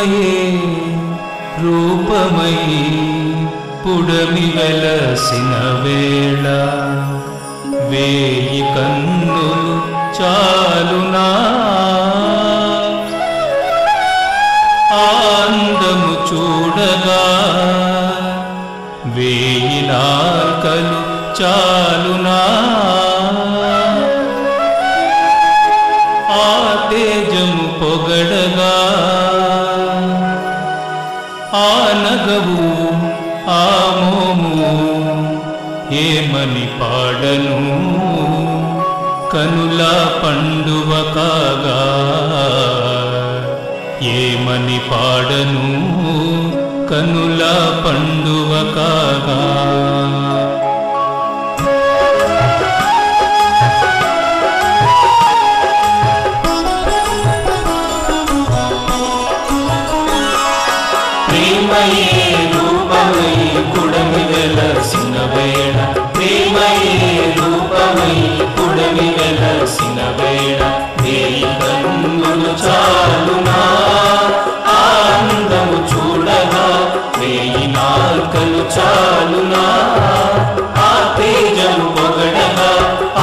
ప్రేమయే రూపమై పుడమి వెలసిన వేళ వేయి కన్నులు చాలునా అందము చూడగా వేయి నాల్కలు చాలునా ఆ తేజము పొగడగా ఆ నగవు ఆ మోము ఏమని పాడను కనుల పండువ కాగా ఏమని పాడను కనుల పండువ కాగా ప్రేమయే రూపమై పుడమి వెలసిన వేళ ప్రేమయే రూపమై పుడమి వెలసిన వేళ వేయి కన్నులు చాలునా ఆనందము చూడగా వేయి నాల్కలు చాలునా ఆ తేజము పొగడగా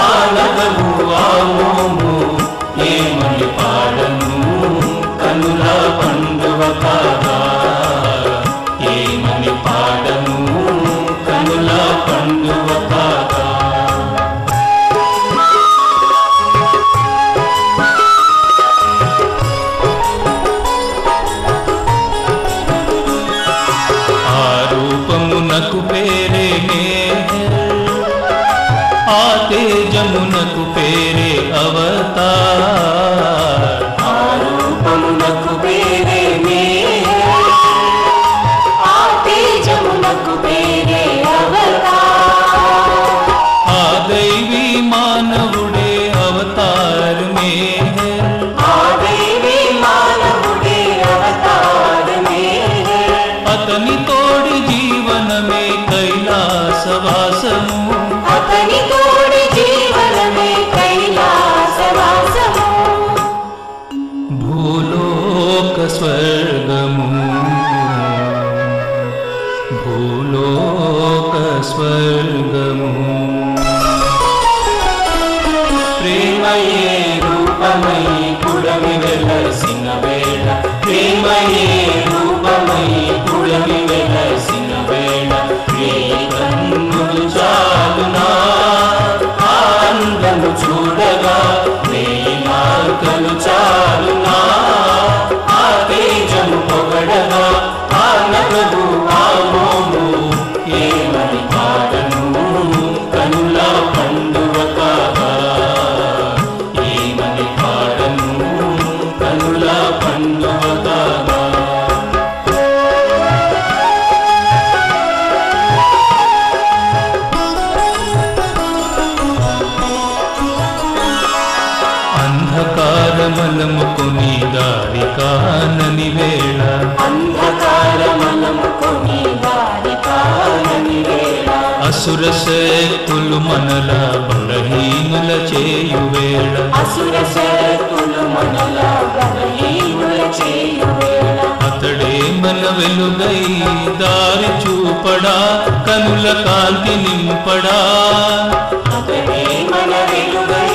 ఆ నగవు ఆ మోము ఏమని పాడను కనుల పండువ కాగా ఏమని పాడను కనుల పండువ కాగా ఆ రూపమునకు పేరే ఆ తేజమునకు పేరే అవతార్ ఆ రూపమునకు పేరే ఆ దైవీ మానవుడే అవతార్ మే అతని తోడి జీవనమే కైలాసవాసము భూలోక స్వర్గము భూలోక స్వర్గము ప్రేమయే రూపమై పుడమి వెలసిన వేళ ప్రేమయే రూపమై పుడమి వెలసిన వేళ వేయి కన్నులు చాలునా అందము చూడగా వేయి నాల్కలు చాలునా ఆ తేజము పొగడగా ఆ నగవు ఆ మోము ఏమని పాడను కనుల పండువ కాగా ఏమని పాడను కనుల పండువ కాగా అంధకారమలము కొని దారి కానని వేళ అసుర శక్తులు మనల బలహీనుల చేయువేళ అతడే మన వెలుగై దారి చూపడా కనుల కాంతి నింపడా అతడే మన వెలుగై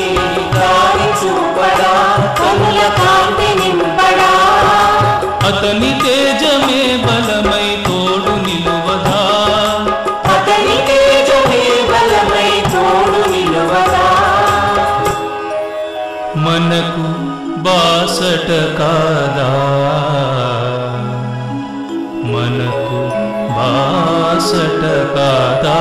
దారి చూపడా కనుల కాంతి నింపడా అతని తేజమే బలమై తోడు నిలువదా అతని తేజమే బలమై తోడు నిలువదా మనకు బాసట కాదా మనకు బాసట కాదా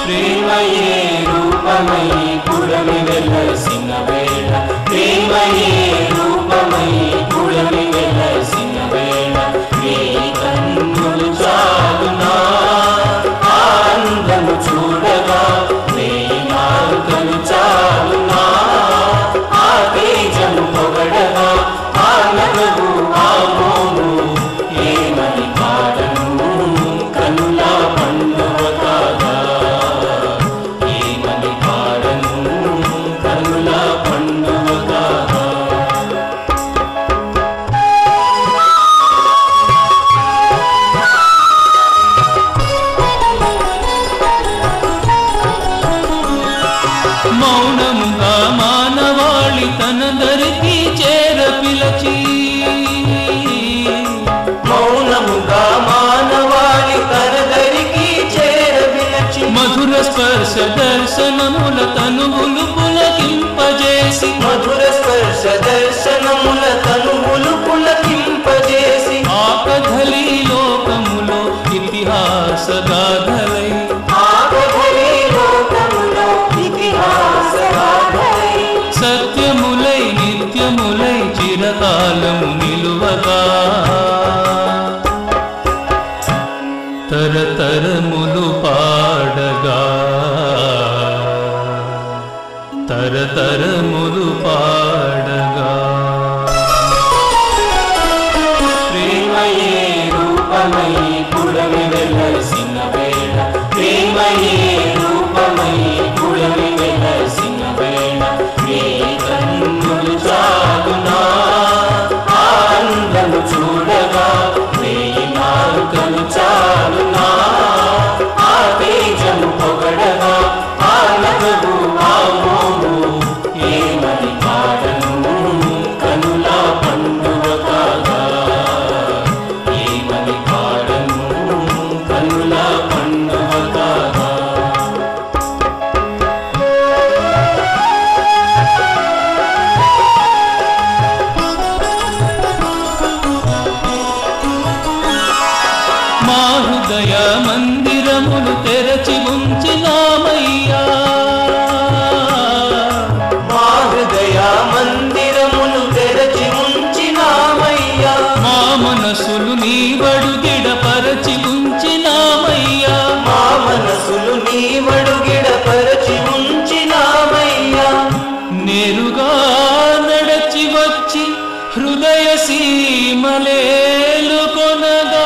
ప్రేమయే రూపమై పుడమి వెలసిన వేళ ప్రేమయే రూపమై పుడమి వెలసిన వేళ వేయి కన్నులు చాలునా అందము చూడగా వేయి నాల్కలు చాలునా ఆ తేజము పొగడగా ఆ నగవు ఆ మోము ఏమని పాడను కనుల పండువ కాగా ఏమని పాడను కనుల పండువ కాగా మధుర స్పర్శ దర్శనముల తనువులు పులకింపజేసి మధుర స్పర్శ దర్శనముల తనువులు పులకింపజేసి ఆకధలి లోకములో ఇతిహాస గాథలై ఆకధలి లోకములో ఇతిహాస గాథలై సత్యములై నిత్యములై చిరకాలము నిలువగా తరతరములు పాడగా తరతరములు పాడగా ప్రేమయే రూపమై పుడమి వెలసిన వేళ ప్రేమయే రూపమై పుడమి వెలసిన వేళ నీ కన్నులు చాలునా ఆనందము చూడగా వేయి నాలుకలు చాలునా ఆ తేజము పొగడగా ఆ నగవు ఆ మోము ఏమని పాడను కనులా పండుగ కాగా ఏమని పాడను కనులా పండుగ కాగా మా హృదయ మందిరములు తెరచి ఉంచినామయ్యా మా హృదయ మందిరములు తెరచి ఉంచినామయ్యా మా మనసులు నీ వడుగిడ పరచి ఉంచినామయ్యా మా మనసులు నీ వడుగిడ పరచి ఉంచినామయ్యా నేరుగా నడచి వచ్చి హృదయ సీమలేలు కొనగా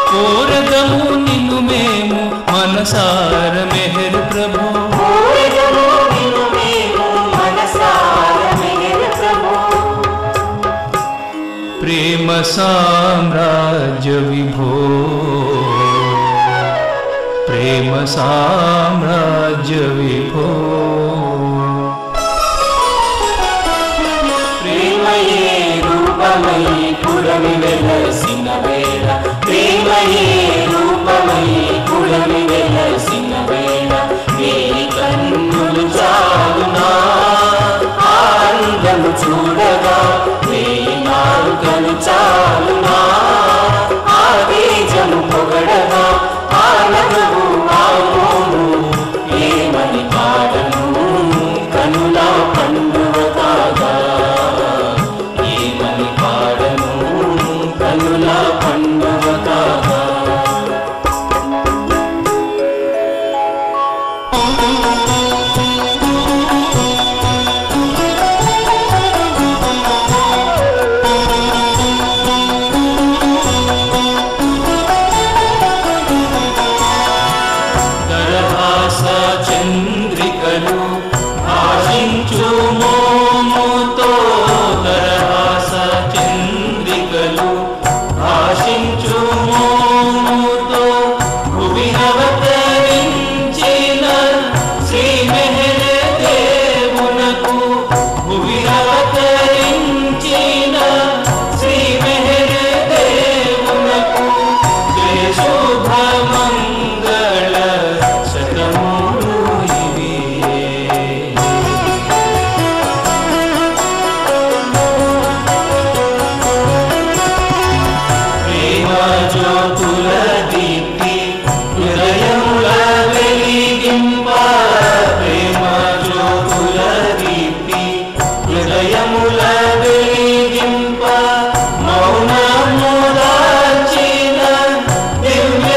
కోరదము నిన్ను మేము మనసార మెహర్ ప్రభు కోరదము నిన్ను మేము మనసార మెహర్ ప్రభు ప్రేమ సామ్రాజ్య విభో ప్రేమ సామ్రాజ్య విభో ప్రేమయే రూపమై పుడమి వెలసిన వేళ ప్రేమయే రూపమై పుడమి వెలసిన వేళ నీ కన్నులు చాలునా ఆనందము చూడగా వేయి నాలుకలు చాలునా ఆ తేజము పొగడగా ఆ నగవు ఆ మోము ఏమని పాడను కనులా పండుగ కాగా ఏమని పాడను కనులా పండుగ కాగా దరహాస చంద్రికలు ఆశించు మోముతో దరహాస చంద్రికలు ఆశించు మోముతో భువినవతరించిన శ్రీ మెహర్ దేవునకు భువినవతరించిన శ్రీ మెహర్ దేవునకు జయ శుభ మంగళ శతములు ఇవియే ప్రేమ జ్యోతుల దీప్తి హృదయముల వెలిగింప ప్రేమ జ్యోతుల దీప్తి హృదయముల వెలిగింప మౌనము దాచిన దివ్య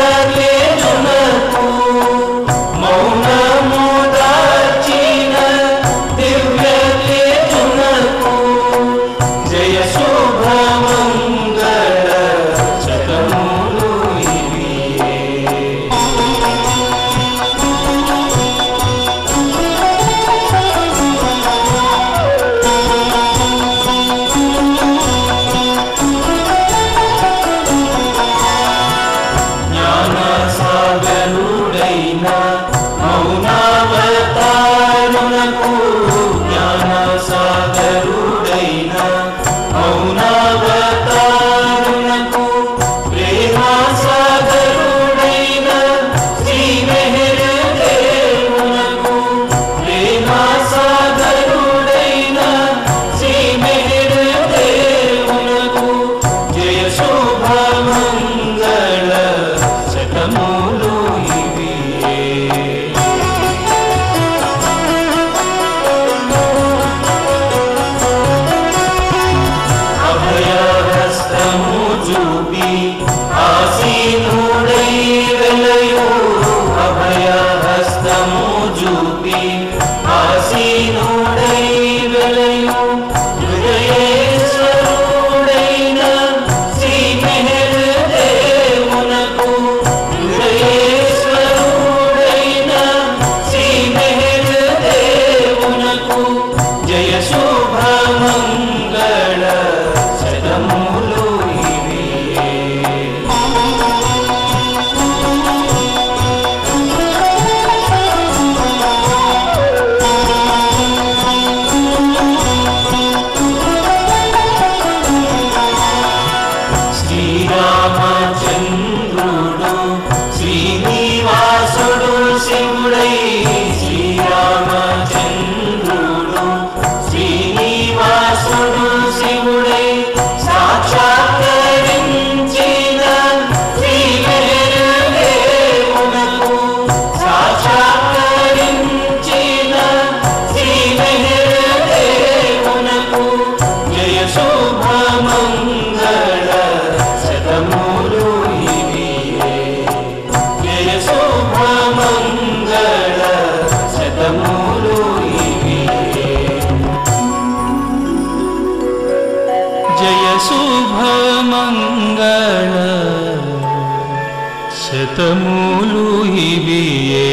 శతములు ఇవియే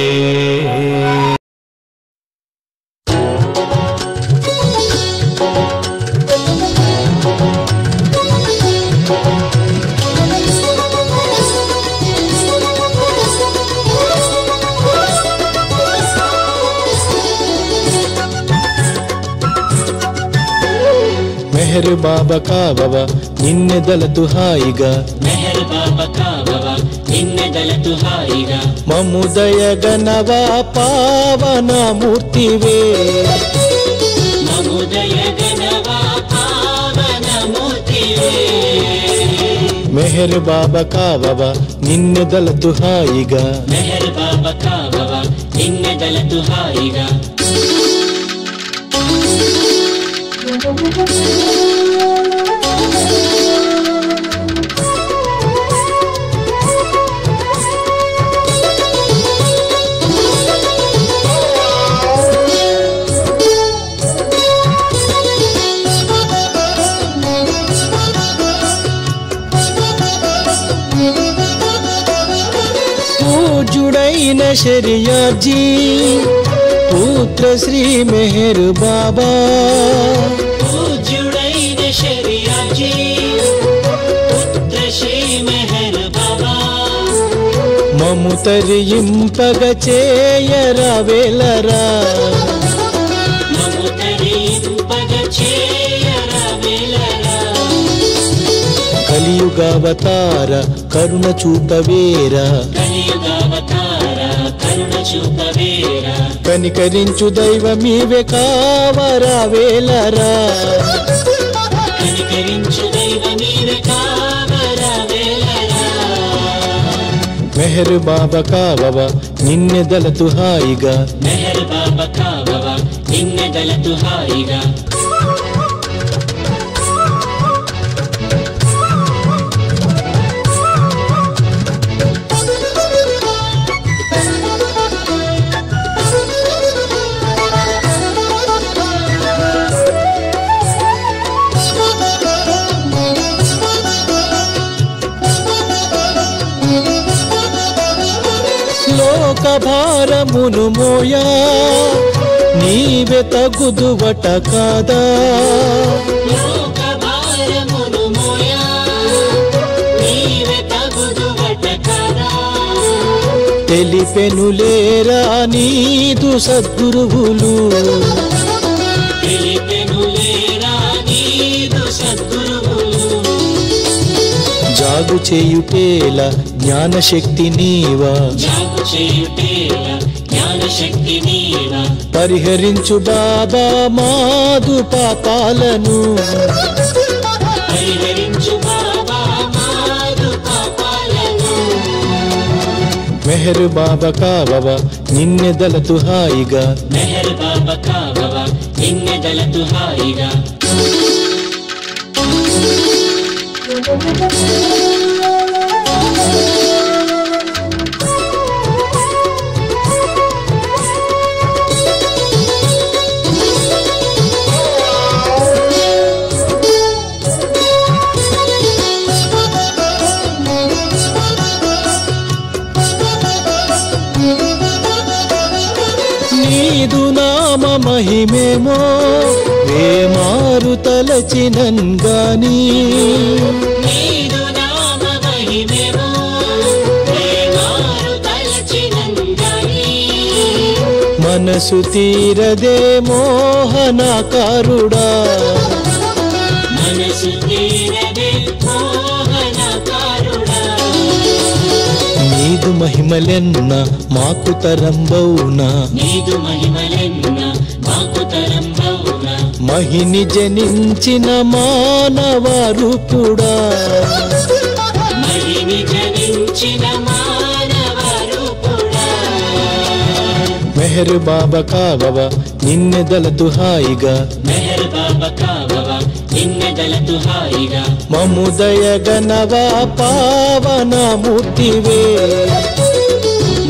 మెహర్ బాబా కావవ నిన్నెదలతు హాయిగా మెహర్ బాబా కావవ నిన్నెదలతు హాయిగా మమ్ము దయగనవా పావన మూర్తివే మమ్ము దయగనవా పావన మూర్తివే మెహర్ బాబా కావవ నిన్నెదలతు హాయిగా మెహర్ బాబా కావవ నిన్నెదలతు హాయిగా పూజుడైన శరియాజీ పుత్ర శ్రీ మెహర్ బాబా పూజ్యుడైన శరియాజీ పుత్ర శ్రీ మెహర్ బాబా మము తరింపగ చేయరా వేలరా మము తరింపగ చేయరా వేలరా కలియుగావతార కరుణ చూపవేరా కలియుగావతార కరుణ చూపవేరా కనికరించు దైవమీవే కావరా వేలరా కనికరించు దైవమీవే కావరా వేలరా మెహర్ బాబా కావవ నిన్నెదలతు హాయిగా మెహర్ బాబా కావవ నిన్నెదలతు హాయిగా లోక భారమును మోయా నీవే తగుదువట కాదా లోక భారమును మోయా నీవే తగుదువట కాదా తెలిపెనులేరా నీదు సద్గురువులు తెలిపెనులేరా నీదు సద్గురువులు జాగు చేయుటేల జ్ఞానశక్తి నీవా జాగు చేయుటేల జ్ఞానశక్తి నీవా పరిహరించు బాబా మాదు పాపాలను పరిహరించు బాబా మాదు పాపాలను మెహర్ బాబా కావవ నిన్నెదలతు హాయిగా మెహర్ బాబా కావవ నిన్నెదలతు హాయిగా నీదు నామ మహిమేమో వేమారు తలచినంగాని నీదు నామ మహిమేమో వేమారు తలచినంగాని మనసు తీరదే మోహనాకారుడా మనసు తీరదే మోహనకారుడా నీదు మహిమలెన్న మాకు తరంబౌనా నీదు మహిమలెన్న మాకు తరంబౌనా మహిని జనించిన మానవ రూపుడా మహిని జనించిన మానవ రూపుడా మెహర్ బాబా కావవ నిన్నెదలతు హాయిగా మెహర్ బాబా కావవ నిన్నెదలతు హాయిగా మము దయగనవా పావన మూర్తివే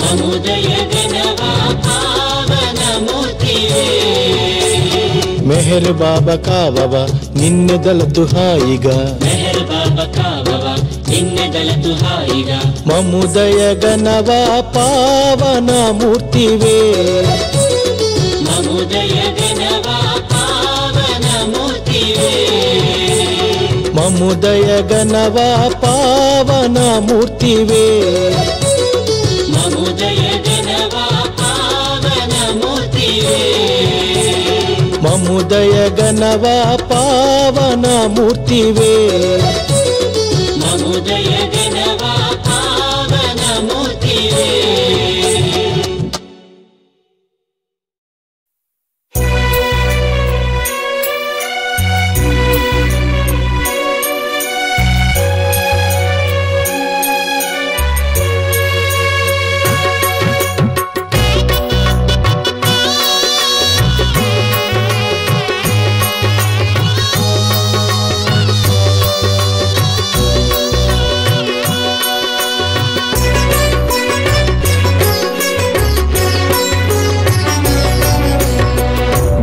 మము దయగనవా పావన మూర్తివే మెహర్ బాబా కావవ నిన్నెదలతు హాయిగా మెహర్ బాబా కావవ నిన్నెదలతు హాయిగా మము దయగనవా పావనమూర్తివే మము దయగనవా పావనమూర్తివే మము దయగనవా పావనమూర్తివే మము దయగనవా పావనమూర్తివే మము దయగనవా పావనమూర్తివే మము దయగనవా పావనమూర్తివే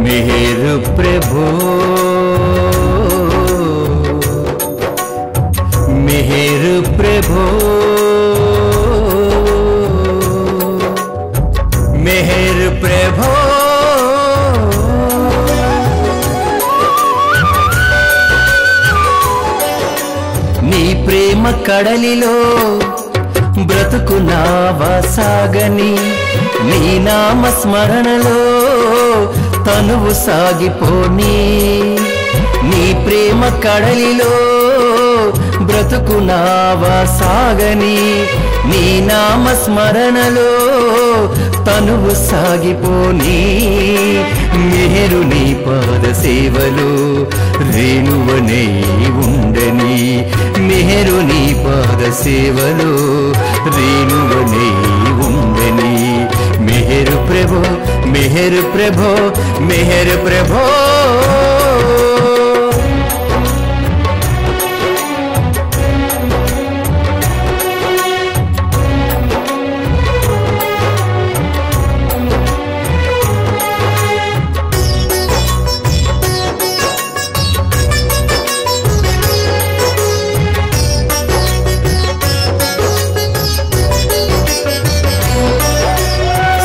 मेहर प्रभो मेहर प्रभो मेहर प्रभो नी प्रेम कड़लिलो ब्रतुकु नावा सागनी नी नाम स्मरणलो తనువు సాగిపోని నీ ప్రేమ కడలిలో బ్రతుకు నావా సాగని నీ నామ స్మరణలో తనువు సాగిపోని మెహరు నీ పాద సేవలో రేణువనై ఉండని మెహరు నీ పాద సేవలో రేణువనై ఉండని मेहर प्रभो मेहर प्रभो मेहर प्रभो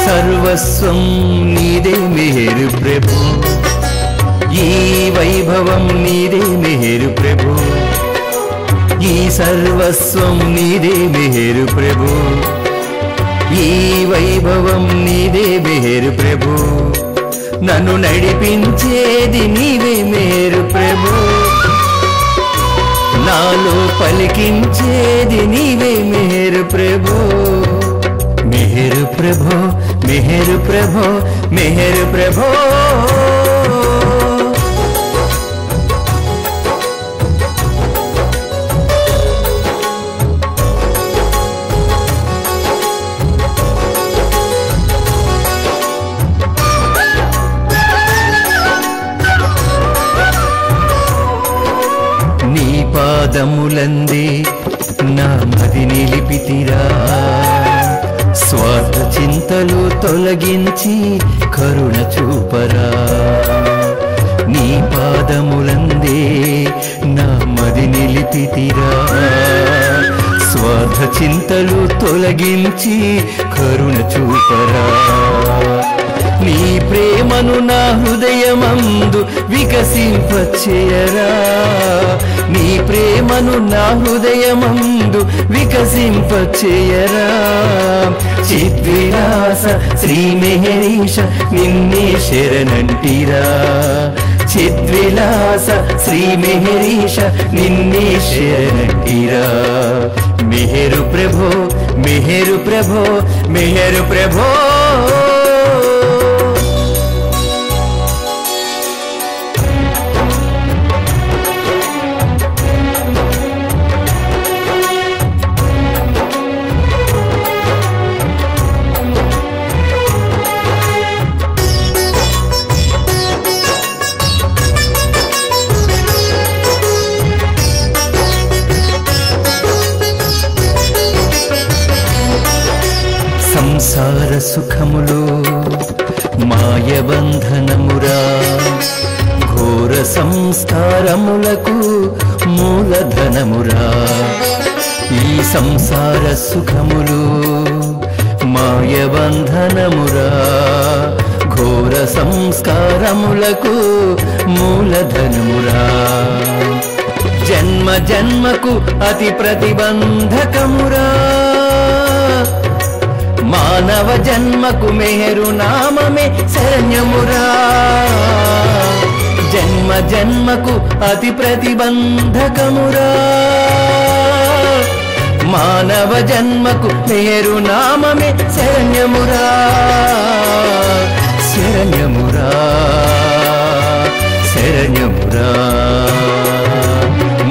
सर्वस्वं नीदे मेहर प्रभु ई वैभवं नीदे मेहर प्रभु ई सर्वस्वं नीदे मेहर प्रभु ई वैभवं नीदे मेहर प्रभु नन्नु नडिपिंचेदी नीवे मेहर प्रभु नालो पलिकिंचेदी नीवे मेहर प्रभु मेहर प्रभो मेहर प्रभो मेहर प्रभो నీ పాదములందే నా మది నిలిపితిరా స్వార్థ చింతలు తొలగించి కరుణ చూపరా నీ పాదములందే నా మది నిలిపితిరా స్వార్థ చింతలు తొలగించి కరుణ చూపరా నీ ప్రేమను నా హృదయమందు వికసింపచేయరా నీ ప్రేమను నా హృదయమందు వికసింపచేయరా చిద్విలాస శ్రీ మెహరీష నిన్నే శరణంటిరా చిద్విలాస శ్రీ మెహరీష నిన్నే శరణంటిరా మెహరు ప్రభో మెహరు ప్రభో మెహరు ప్రభో సంసార సుఖములో మాయబంధనమురా ఘోర సంస్కారములకు మూలధనమురా ఈ సంసార సుఖములు మాయబంధనమురా, ఘోర సంస్కారములకు మూలధనమురా. జన్మ జన్మకు అతి ప్రతిబంధకమురా, మానవ జన్మకు మెహరు నామమే శరణ్యమురా. జన్మ జన్మకు అతి ప్రతిబంధకమురా, మానవ జన్మకు మెహరు నామమే శరణ్యమురా. శరణ్యమురా శరణ్యమురా.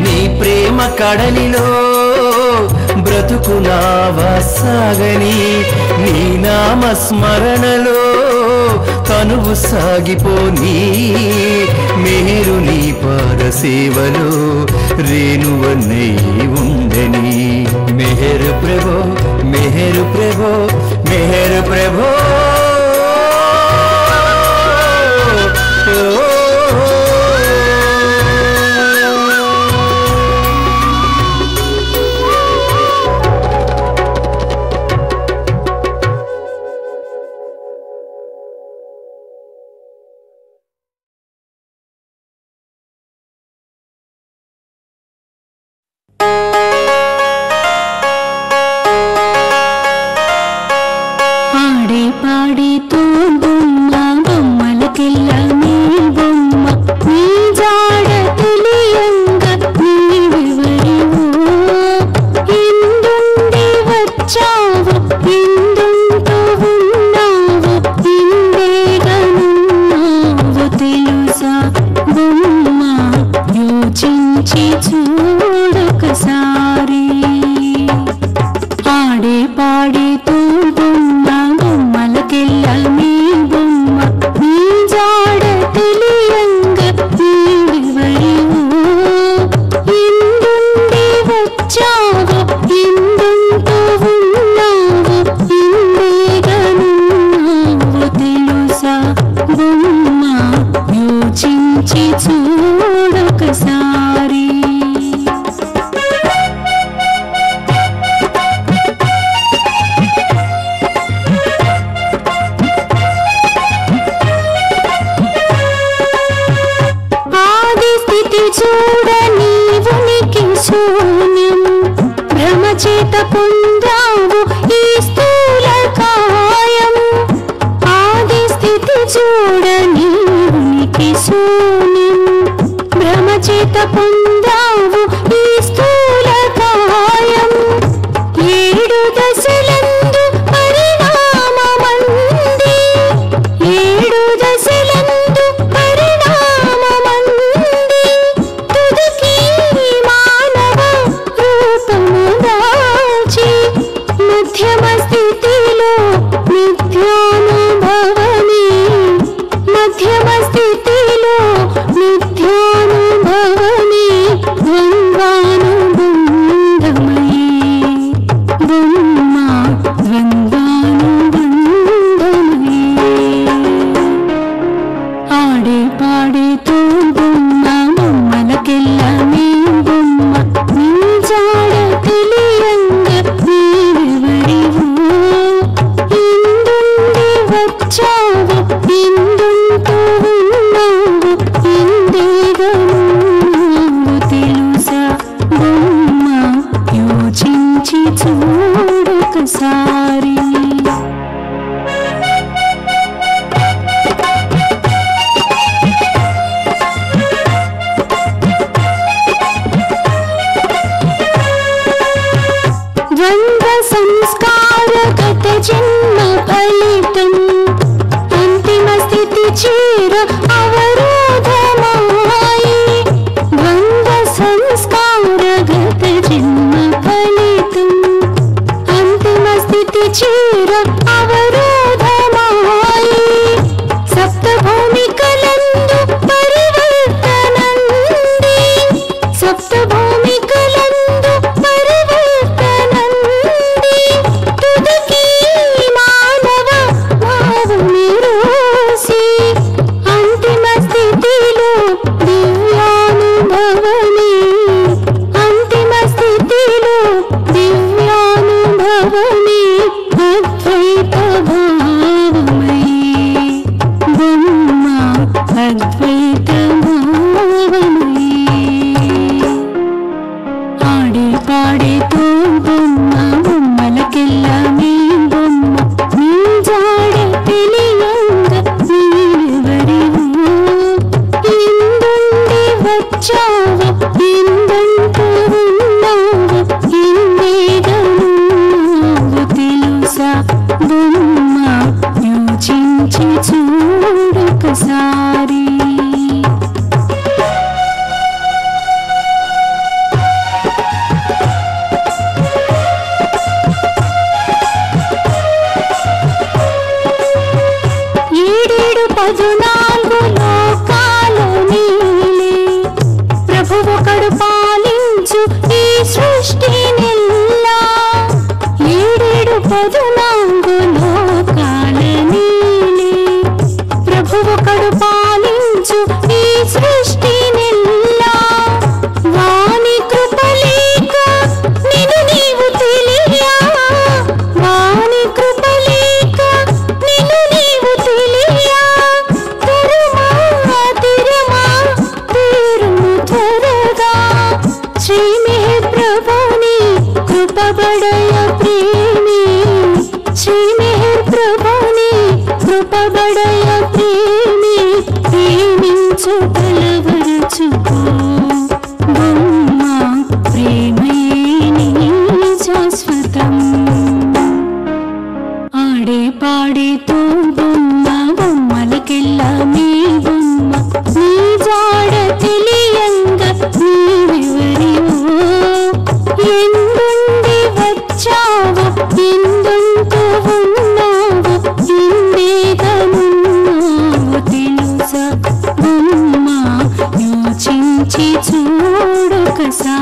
నీ ప్రేమ కడలిలో బ్రతుకునావా సాగని, నీ నామ స్మరణలో తనువు సాగిపోని. మేరు నీ పాద సేవలో రేణువన్నై ఉండని. మెహరు ప్రభో మెహరు ప్రభో మెహరు ప్రభో. అద్వైత భావమయీ బొమ్మ అద్వైత భావమయీ ఆడే పాడే తోబొమ్మ బొమ్మలకెల్లా మీ బొమ్మ నీ జాడ తెలియంగా నీవెవరివో ఎందుండి వచ్చావో ఎందంటూ ఉన్నావో ఎన్నేగనున్నావో తెలుసా బొమ్మ యోచించి చూడొకసారి ఏడేడు 14 లోకాలు నీలే ప్రభువొకడు పాలించు ఈ సృష్టినెల్లా ఏడేడు 14 లోకాల నీలే ప్రభువొకడు పాలించు ఈ సృష్టినెల్లా వాని కృపలేక నిన్ను నీవు తెలియా వాని కృపలేక నిన్ను నీవు తెలియా తిరుమా తిరుమా తిరుము త్వరగా శ్రీ మెహర్ ప్రభుని కృపబడయ ప్రేమి శ్రీ మెహర్ ప్రభుని కృపబడయ ప్రేమి ప్రేమించు కలవరచుకో బొమ్మ ప్రేమయే నీ శాశ్వతం ఆడే పాడే తో బొమ్మ బొమ్మలకెల్లా మీ బొమ్మ నీ జాడ తెలియంగా నీవెవరివో ఎందుండి వచ్చావో ఎందుంటూ ఉన్నావో ఎందేగనున్నావో తెలుసా బొమ్మ యోచించి చూడొకసారి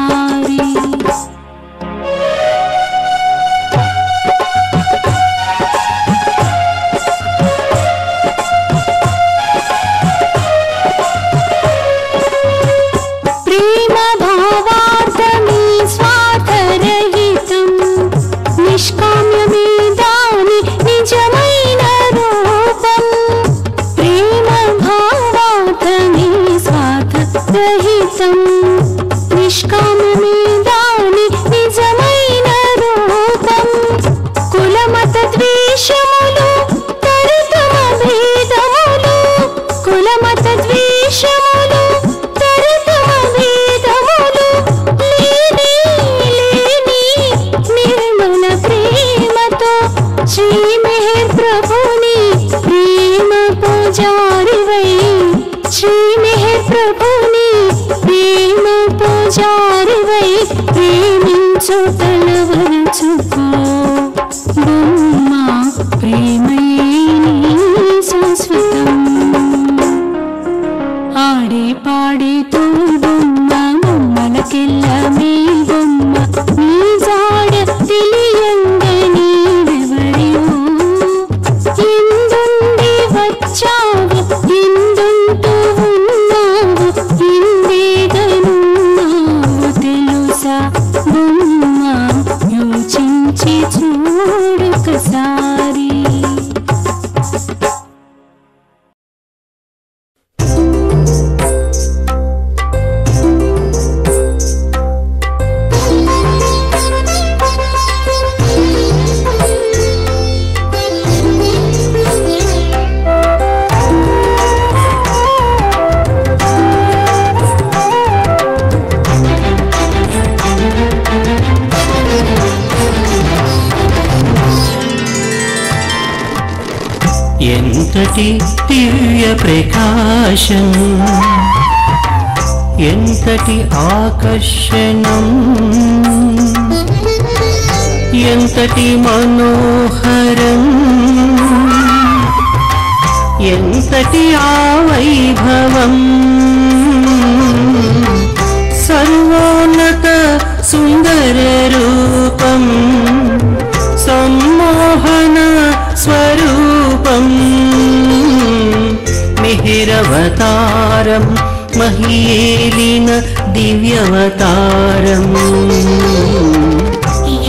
ప్రేమ భావార్థమే స్వార్థరహితం నిష్కామ్యమే దాని నిజమైన రూపం ప్రేమ భావార్థమే స్వార్థరహితం నిష్కామ్యమే దాని నిజమైన రూపం కులమత ద్వేషములు తరతమ భేదములు కులమత ద్వేషములు తరతమ భేదములు లేని లేని నిర్మల ప్రేమతో శ్రీ మెహర్ ప్రభుని ప్రేమ పూజారివై శ్రీ మెహర్ ప్రభుని ప్రేమ పూజారివై ప్రేమించు తలవరచుకో బొమ్మ ప్రేమయే నీ శాశ్వతం ఆడే పాడే తో బొమ్మ బొమ్మలకెల్లా మీ బొమ్మ నీ జాడ తెలియంగా నీవెవరివో ఎందుండి వచ్చావో ఎందుంటూ ఉన్నావో ఎందేగనున్నావో తెలుసా బొమ్మ యోచించి చూడొకసారి ఎంతటి దివ్య ప్రకాశం ఎంతటి ఆకర్షణం ఎంతటి మనోహరం ఎంతటి ఆవైభవం సర్వోన్నత సుందర రూపం సమ్మోహన స్వరూపం మిహిరవతారం మహీలిన దివ్యవతారం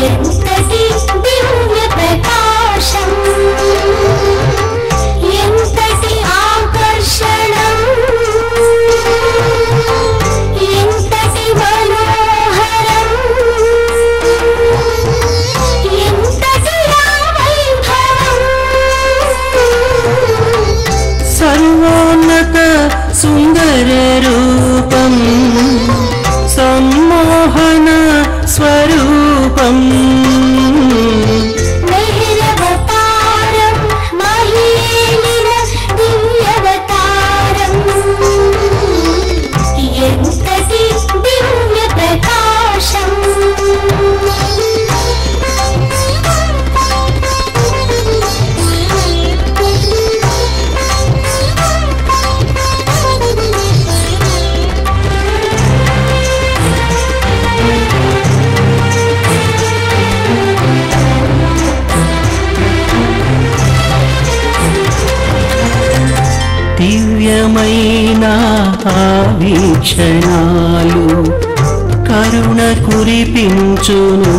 ఎంతటి దివ్య ప్రకాశం దివ్యమైన ఆ వీక్షణాలు కరుణ కురిపించును.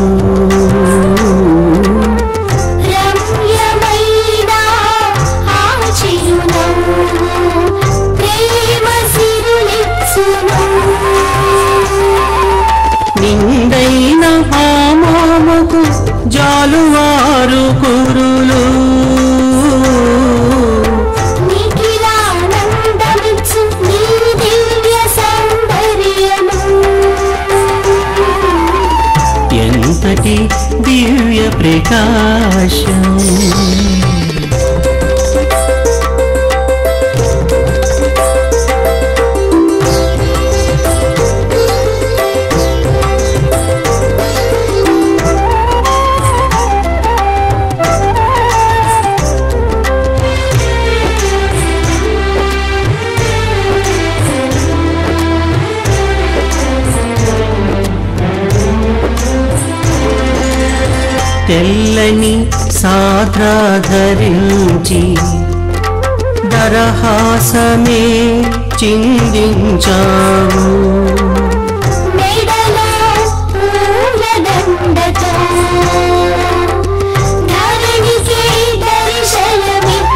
రమ్యమైన ఆ చిరునవ్వు ప్రేమ సిరులిచ్చును. నిండైన ఆ మోముకు జాలువారు కురులు నిఖిలానందమిచ్చు నీ దివ్య సౌందర్యము. ఎంతటి దివ్య ప్రకాశం. తెల్లని సాద్రా ధరించి దరహాసమే చిందించావు. మెడలో పూలదండతో ధరణికి దర్శనమిచ్చావు.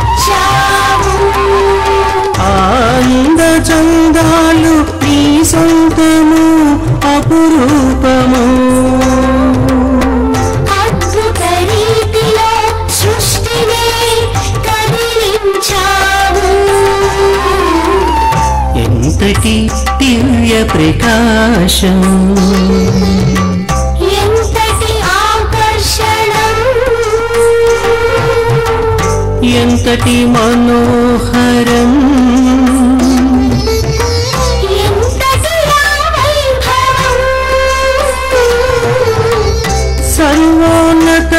ఆనంద చందాలు నీ సొంతము అపురూపము. అద్భుత రీతిలో సృష్టిని కదిలించావు. ఎంతటి దివ్య ప్రకాశం. ఎంతటి ఆకర్షణం. ఎంతటి మనోహరం. ఎంతటి వైభవం. సర్వోన్నత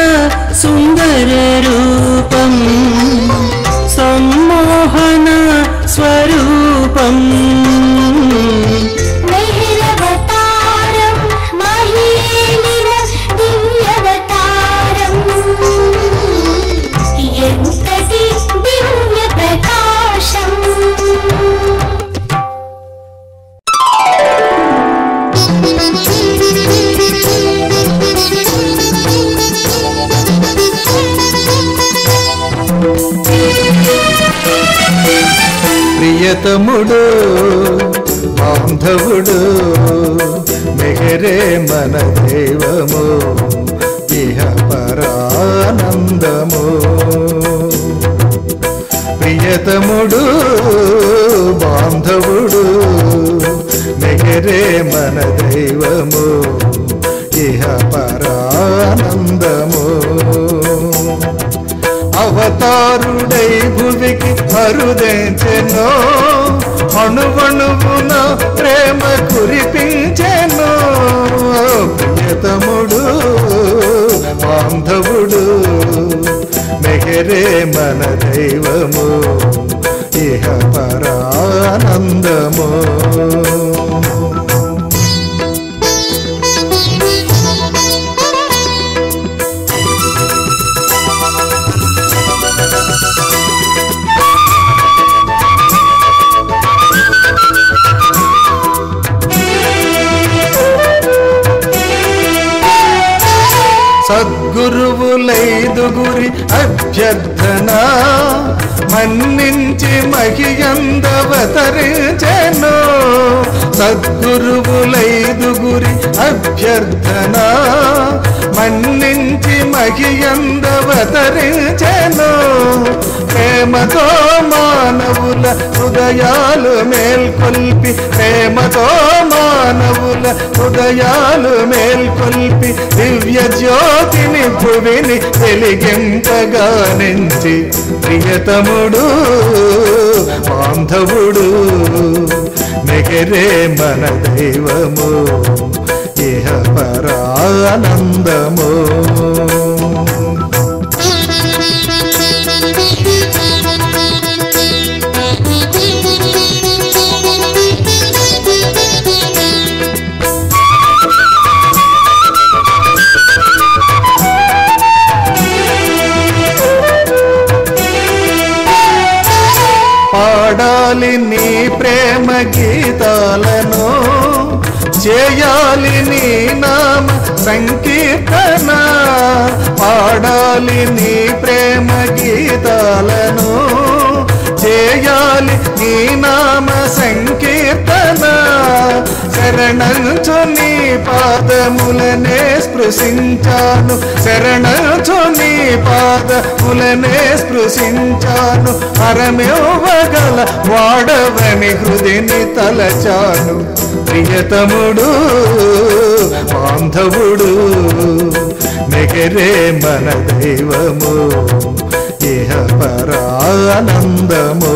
సుందర రూపం సమ్మోహన స్వరూపం. మెహరవతారం మహేలిన దివ్యవతారం. ఎంతటి దివ్య ప్రకాశం. ప్రియతముడు బాంధవుడు మెహరే మన దైవము ఇహ పరానందము. ప్రియతముడు బాంధవుడు మెహరే మన దైవము ఇహ పరానందము. అవతారుడై భువికి అరుదించెను అణువణువున ప్రేమ కురిపించెను. ప్రియతముడు బాంధవుడు మెహరే మన దైవము ఇహ పరానందము. సద్గురువులైదుగురి అభ్యర్థన మన్నించి మహియందవతరించెను. సద్గురువులైదుగురి అభ్యర్థన మన్నించి మహియందవతరించెను. ప్రేమతో మానవుల హృదయాలు మేల్కొల్పి ప్రేమతో మానవుల హృదయాలు మేల్కొల్పి దివ్య జ్యోతిని భువిని వెలిగింపగా నుంచి ప్రియతముడు బాంధవుడు మెహరే మన దైవము ఇహ పరానందము. పాడాలి నీ ప్రేమ గీతాలను, చేయాలి నీ నామ సంకీర్తన. పాడాలి నీ ప్రేమ గీతాలను, చేయాలి నీ నామ సంకీర్తన. శరణంచు నీ పాదములనే స్పృశించాను, శరణంచు నీ పాదములనే స్పృశించాను. హరమివ్వగల వాడవని హృదిని తలచాను. ప్రియతముడు బాంధవుడు మెగరే మన దైవము, ఇహ పరానందము.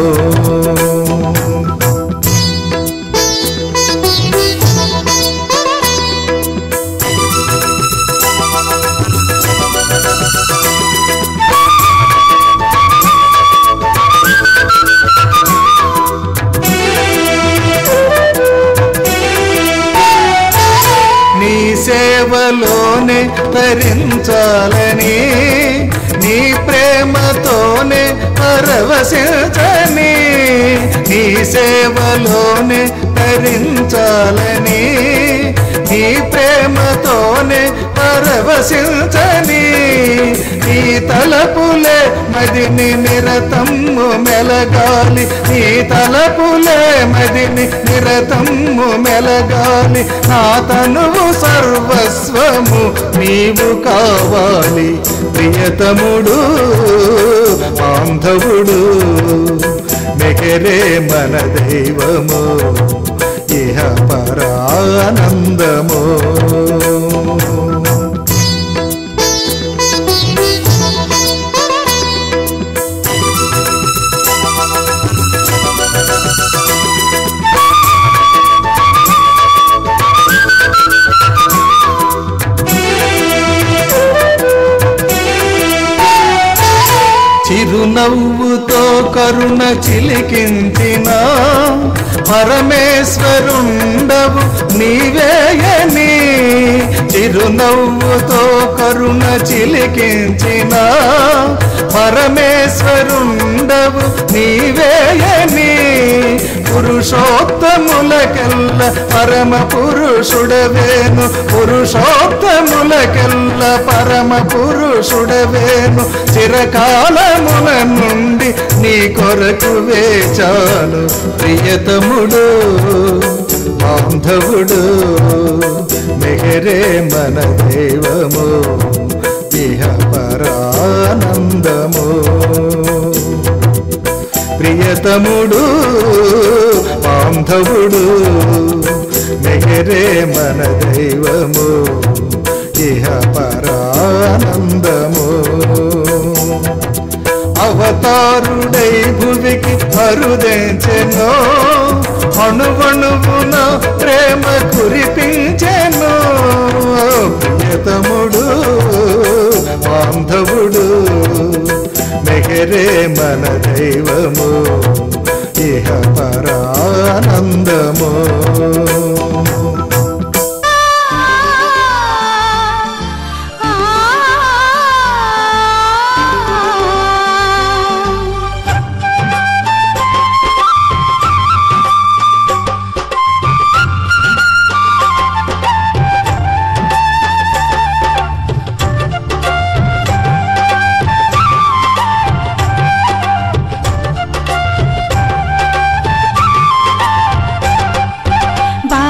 నీ సేవలోనే తరించాలని, నీ ప్రేమతోనే పరవశించని. నీ సేవలోనే తరించాలని, నీ ప్రేమతోనే పరవశించని. నీ తలపులే మదిని నిరతము మెలగాలి, నీ తలపులే మదిని నిరతము మెలగాలి. నా తనువు సర్వస్వము నీవు కావాలి. ప్రియతముడు బాంధవుడు మెగరే మన దైవము, ఇహ పరానందము. చిరునవ్వుతో కరుణ చిలికించిన పరమేశ్వరుండవు నీవేయని. చిరునవ్వుతో కరుణ చిలికించిన పరమేశ్వరుండవు నీవేయని. పురుషోత్తములకెల్ల పరమ పురుషుడవేను, పురుషోత్తములకెల్ల పరమ పురుషుడవేను. చిరకాలముల నుండి నీ కొరకు వేచాను. ప్రియతముడు బాంధవుడు మెగరే మన దైవము, ఇహ పరానందము. ప్రియతముడు బాంధవుడు మెగరే మన దైవము, ఇహ పరానందము. అవతారుడై భువికి అరుదించెను, అణువణువున ప్రేమ కురిపించెను. ప్రియతముడు బాంధవుడు మెగరే మన దైవము, ఇహ పరానందము. బా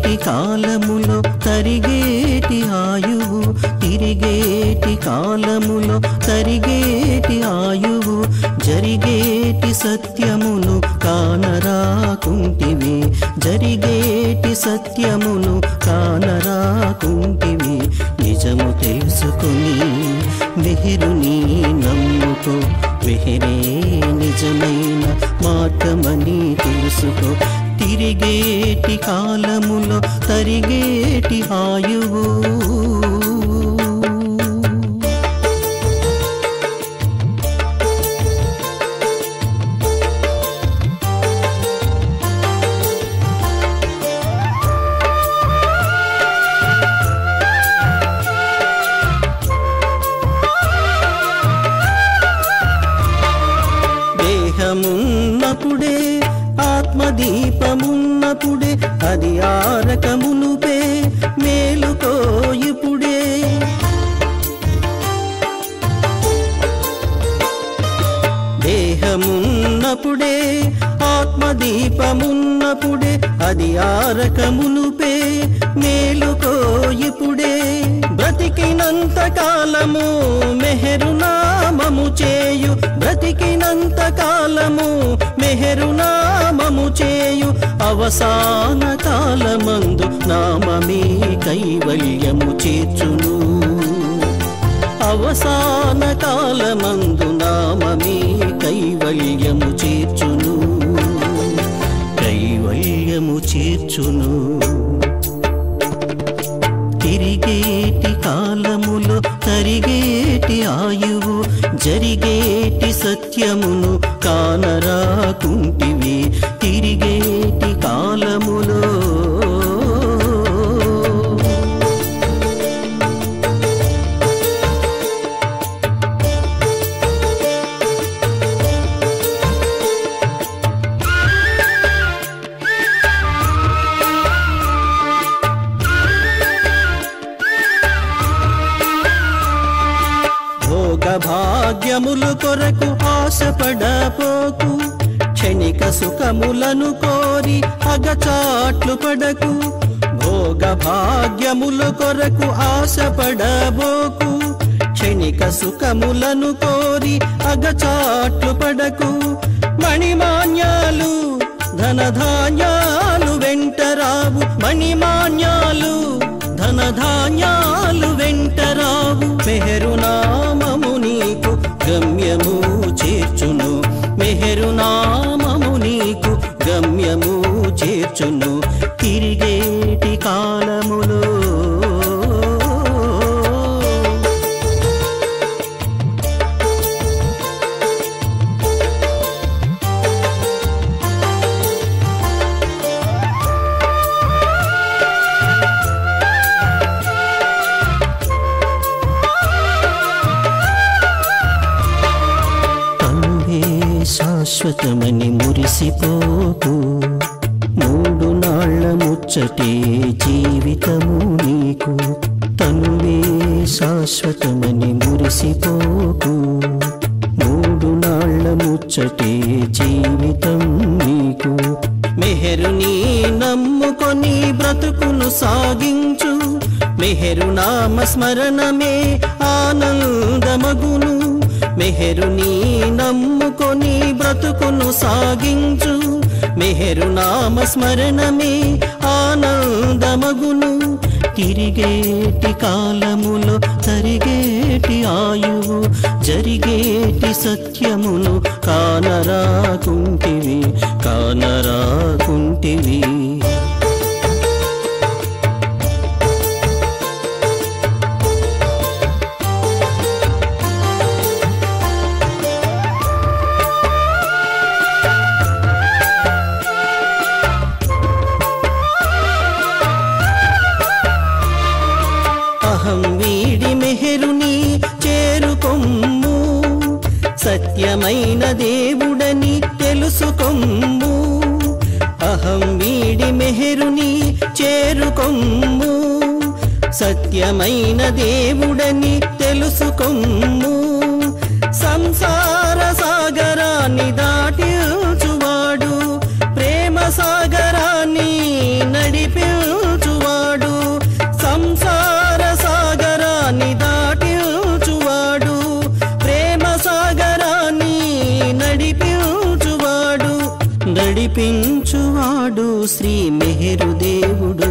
జరిగేటి కాలములో తరిగేటి ఆయువు తిరిగేటి కాలములో తరిగేటి ఆయువు జరిగేటి సత్యమును కానరాకుంటివి జరిగేటి సత్యమును కానరాకుంటివి నిజము తెలుసుకొని వెహిరుని నమ్ముకో వెహిరే నిజమైన మార్గమని తెలుసుకో తిరిగేటి కాలములో తరిగేటి ఆయువు దేహమున్నప్పుడే ఆత్మదీపమున్నప్పుడే అది ఆరకమునుపే మేలుకో ఇప్పుడే దేహమున్నప్పుడే ఆత్మదీపమున్నప్పుడే అది ఆరకమునుపే మేలుకో ఇప్పుడే బ్రతికినంత కాలము మెహరునామము చేయు బ్రతికినంత కాలము మెహరునామము చేయు అవసాన కాలమందు నామమే కైవల్యము చేర్చును అవసాన కాలమందు నామమే కైవల్యము చేర్చును కైవల్యము చేర్చును తిరిగేటి కాలములో తరిగేటి ఆయువు జరిగేటి సత్యమును కానరాకుంటివి తిరిగేటి కాలములో భాగ్యములు కొరకు ఆశపడపోకు క్షణిక సుఖములను కోరి అగచాట్లు పడకు భోగ భాగ్యములు కొరకు ఆశపడబోకు క్షణిక సుఖములను కోరి అగచాట్లు పడకు మణిమాన్యాలు ధనధాన్యాలు వెంటరావు మణిమాన్యాలు ధనధాన్యాలు వెంటరావు మెహరునామము నీకు గమ్యము చేర్చును మెహరునామము నీకు గమ్యము చేర్చును తిరిగేటి కాలములో శాశ్వతమని మురిసిపోకు మూడు నాళ్ల ముచ్చటే జీవితము నీకు తనువే శాశ్వతమని మురిసిపోకు మూడు నాళ్ల ముచ్చటే జీవితం నీకు మెహరుని నమ్ముకొని బ్రతుకును సాగించు మెహరునామ స్మరణమే ఆనందమగును మెహరుని నమ్ముకొని బ్రతుకును సాగించు మెహరునామ స్మరణమే ఆనందమగును తిరిగేటి కాలములో తరిగేటి ఆయువు జరిగేటి సత్యమును కానరాకుంటివి కానరాకుంటివి సత్యమైన దేవుడని తెలుసుకొమ్ము అహం వీడి మెహరుని చేరుకొమ్ము సత్యమైన దేవుడని తెలుసుకొమ్ము సంసార సాగరాన్ని దాటించువాడు ప్రేమ సాగరాన్ని నడిపించు శ్రీ మెహరు దేవుడు.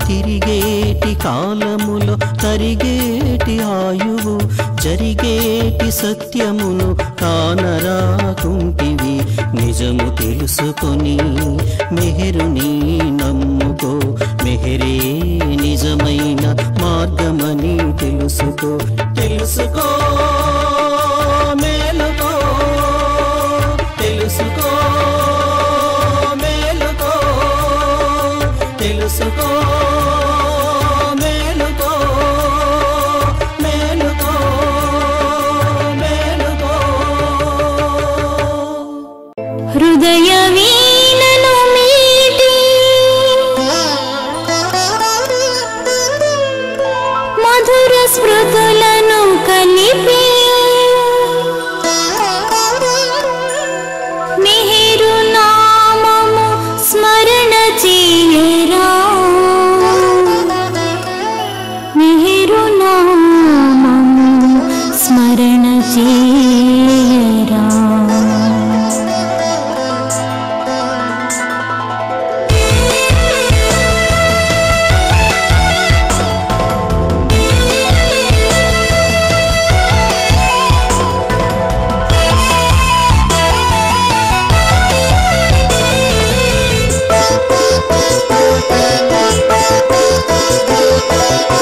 తిరిగేటి కాలములో తరిగేటి ఆయువు, జరిగేటి సత్యమును కానరాకుంటివి. నిజము తెలుసుకొని మెహరుని నమ్ముకో, మెహరే నిజమైన మార్గమని తెలుసుకో. తెలుసుకో మేలుకో, తెలుసుకో మేలుకో, తెలుసుకో మేలుకో, మేలుకో మేలుకో. హృదయ వీణను మీటి మధుర స్మృతులను కలిపి మెహరు నామము స్మరణ చేయరా, మెహరు నామము స్మరణ చేయరా.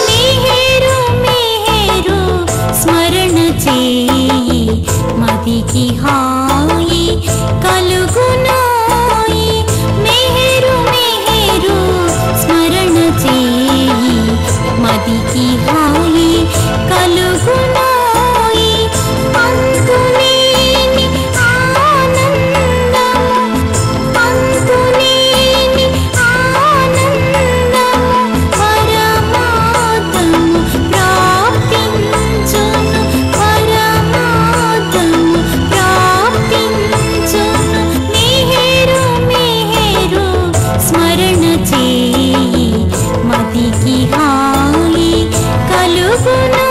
మెహరు మెహరు స్మరణ చేయి, మదికి హాయి కలుగునాయి. మెహరు మెహరు స్మరణ చేయి, మదికి హాయి కలుగునాయి. అంతులేని ఆనందము, అంతులేని ఆనందము పరమాత్మము ప్రాప్తించును, పరమాత్మము ప్రాప్తించును. మెహరు మెహరు స్మరణ చేయి, మదికి హాయి కలుగునాయి.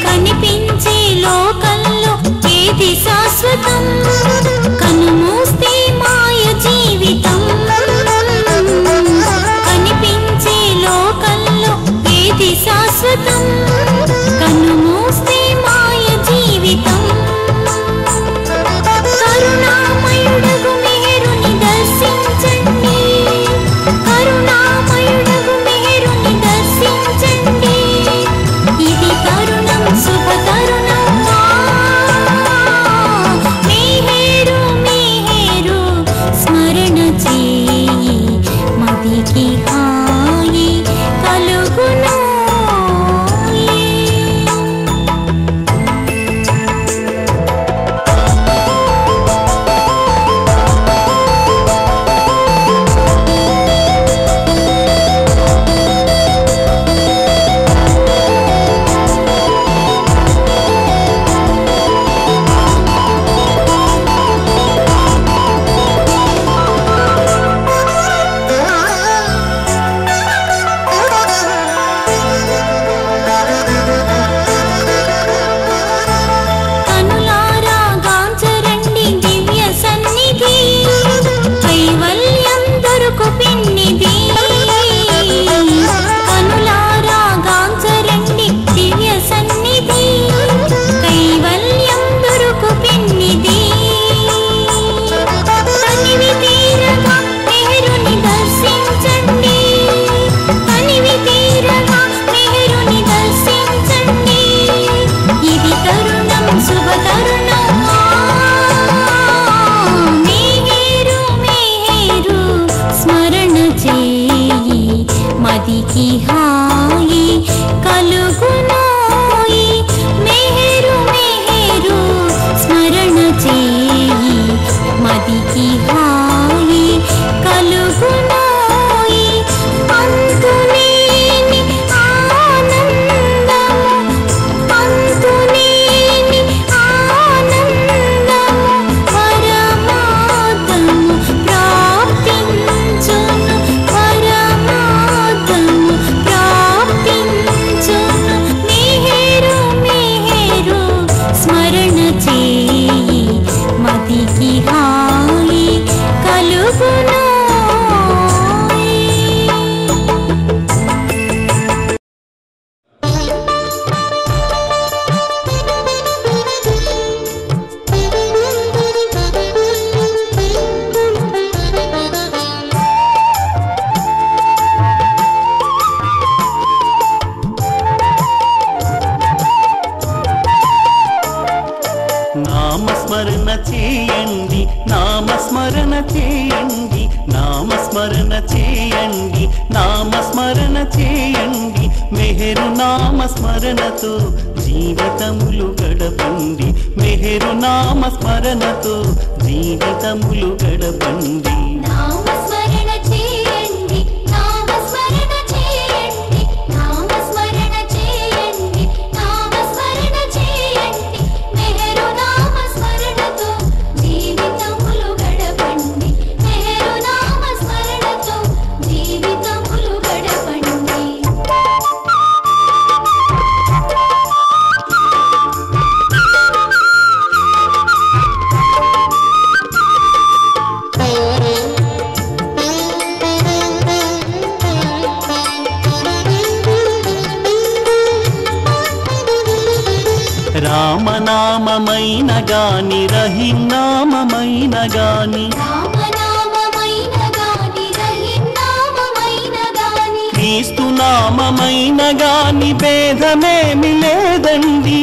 కనిపించే లోకంలో ఏది శాశ్వతం, కనుమూస్తే మాయ జీవితం. కనిపించే లోకంలో ఏది శాశ్వతం, కనుమూస్తే మాయ జీవితం. కరుణామయుడగు మెహరుని దర్శించండి, కరుణామయుడగు మెహరుని దర్శించండి. ఇది తరుణం శుభ తరుణం. మెహరు మెహరు స్మరణ చేయి, మదికి హాయి కలుగునాయి. కనులారా గాంచరండి దివ్య సన్నిధి, కైవల్యం దొరుకు పిన్నిది. కనులారా గాంచరండి దివ్య సన్నిధి, కైవల్యం దొరుకు పిన్నిది. తనివి తీరగా మెహరుని దర్శించండి, తనివి తీరగా మెహరుని దర్శించండి. ఇది తరుణం శుభ తరుణం. మెహరు మెహరు స్మరణ చేయి, మదికి హాయి కలుగునాయి. మెహరు మెహరు స్మరణ చేయి, మదికి హాయి కలుగునాయి. చేయండి, నామస్మరణ చేయండి, నామస్మరణ చేయండి, మెహరు నామస్మరణతో జీవితములు గడపండి, మెహరు నామస్మరణతో జీవితములు గడపండి. నామస్మరణ చేయండి, నామస్మరణ చేయండి, నామస్మరణ చేయండి, నామస్మరణ చేయండి, మెహరు నామస్మరణతో జీవితములు గడపండి, మెహరు నామస్మరణతో జీవితములు గడపండి. రామనామమైన గాని రహినామమైన గాని రామనామమైన గాని రహినామమైన గాని క్రీస్తు నామమైన గాని భేదమేమి లేదండి,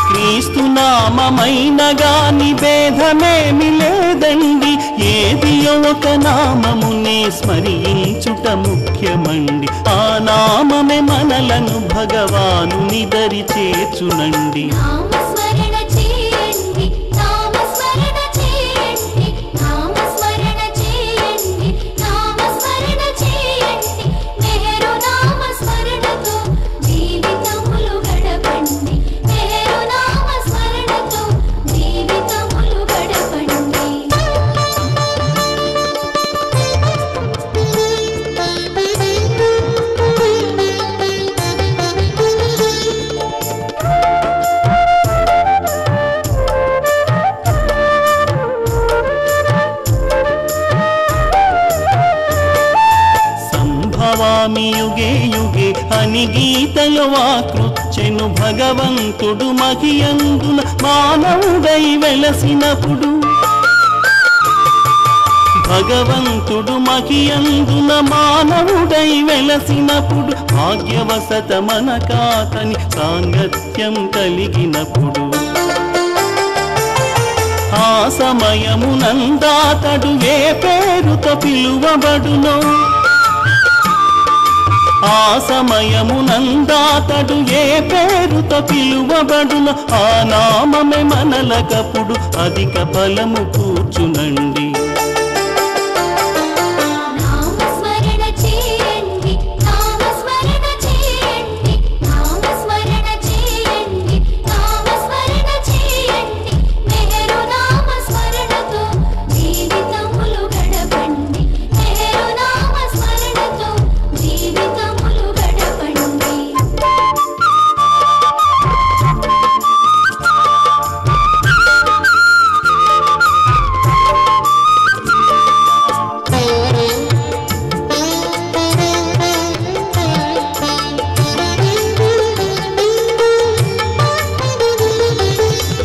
క్రీస్తు నామమైన గాని భేదమేమి లేదండి, ఏది ఒక నామమునే స్మరించుట ముఖ్యమండి, ఆ నామమే మనలను భగవానుని దరి చేర్చునండి. నామస్మరణ చేయండి, నామస్మరణ చేయండి, నామస్మరణ చేయండి, నామస్మరణ చేయండి, మెహరు నామస్మరణతో జీవితములు గడపండి, మెహరు నామస్మరణతో జీవితములు గడపండి. సంభవామి యుగే యుగే అని గీతలో ఆకృచ్చెను భగవంతుడు మహియందున మానవుడై వెలసినప్పుడు, భగవంతుడు మహియందున మానవుడై వెలసినప్పుడు, భాగ్యవసతమనకాతని సాంగత్యం కలిగినప్పుడు, ఆ సమయమునందాతడు ఏ పేరుతో పిలువబడునో, ఆ సమయమునందాతడు ఏ పేరుతో పిలువబడునో, ఆ నామమే మనలకప్పుడు అధిక ఫలము కూర్చునండి. నామస్మరణ చేయండి, నామస్మరణ చేయండి, నామస్మరణ చేయండి, నామస్మరణ చేయండి, మెహరు నామస్మరణతో జీవితములు గడపండి, మెహరు నామస్మరణతో జీవితములు గడపండి.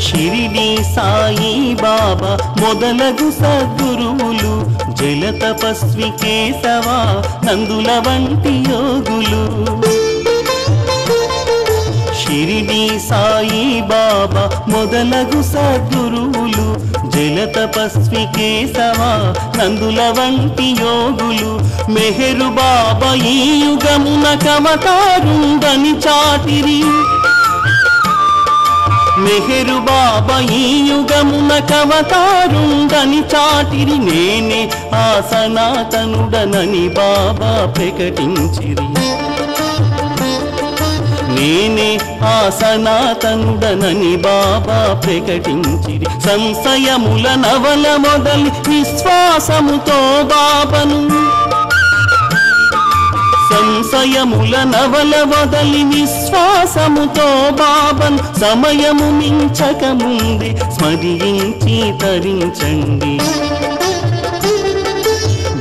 షిరిడి సాయి బాబా మొదలగు సద్గురువులు, జల తపస్వి కేశవ నందుల వంటి యోగులు, షిరిడి సాయి బాబా మొదలగు సద్గురువులు, జల తపస్వి కేశవ నందుల వంటి యోగులు, మెహరు బాబా ఈ యుగమున కమతారుందని చాటిరి, మెహరు బాబా ఈ యుగమున కవతారుందని చాటిరి, నేనే ఆ సనాతనుడనని బాబా ప్రకటించిరి, నేనే ఆ సనాతనుడనని బాబా ప్రకటించిరి, సంశయముల నవల మొదలి విశ్వాసముతో బాబను, సంశయముల నవల వదలి విశ్వాసముతో బాబన్ సమయము మించక ముందే స్మరించి తరించండి.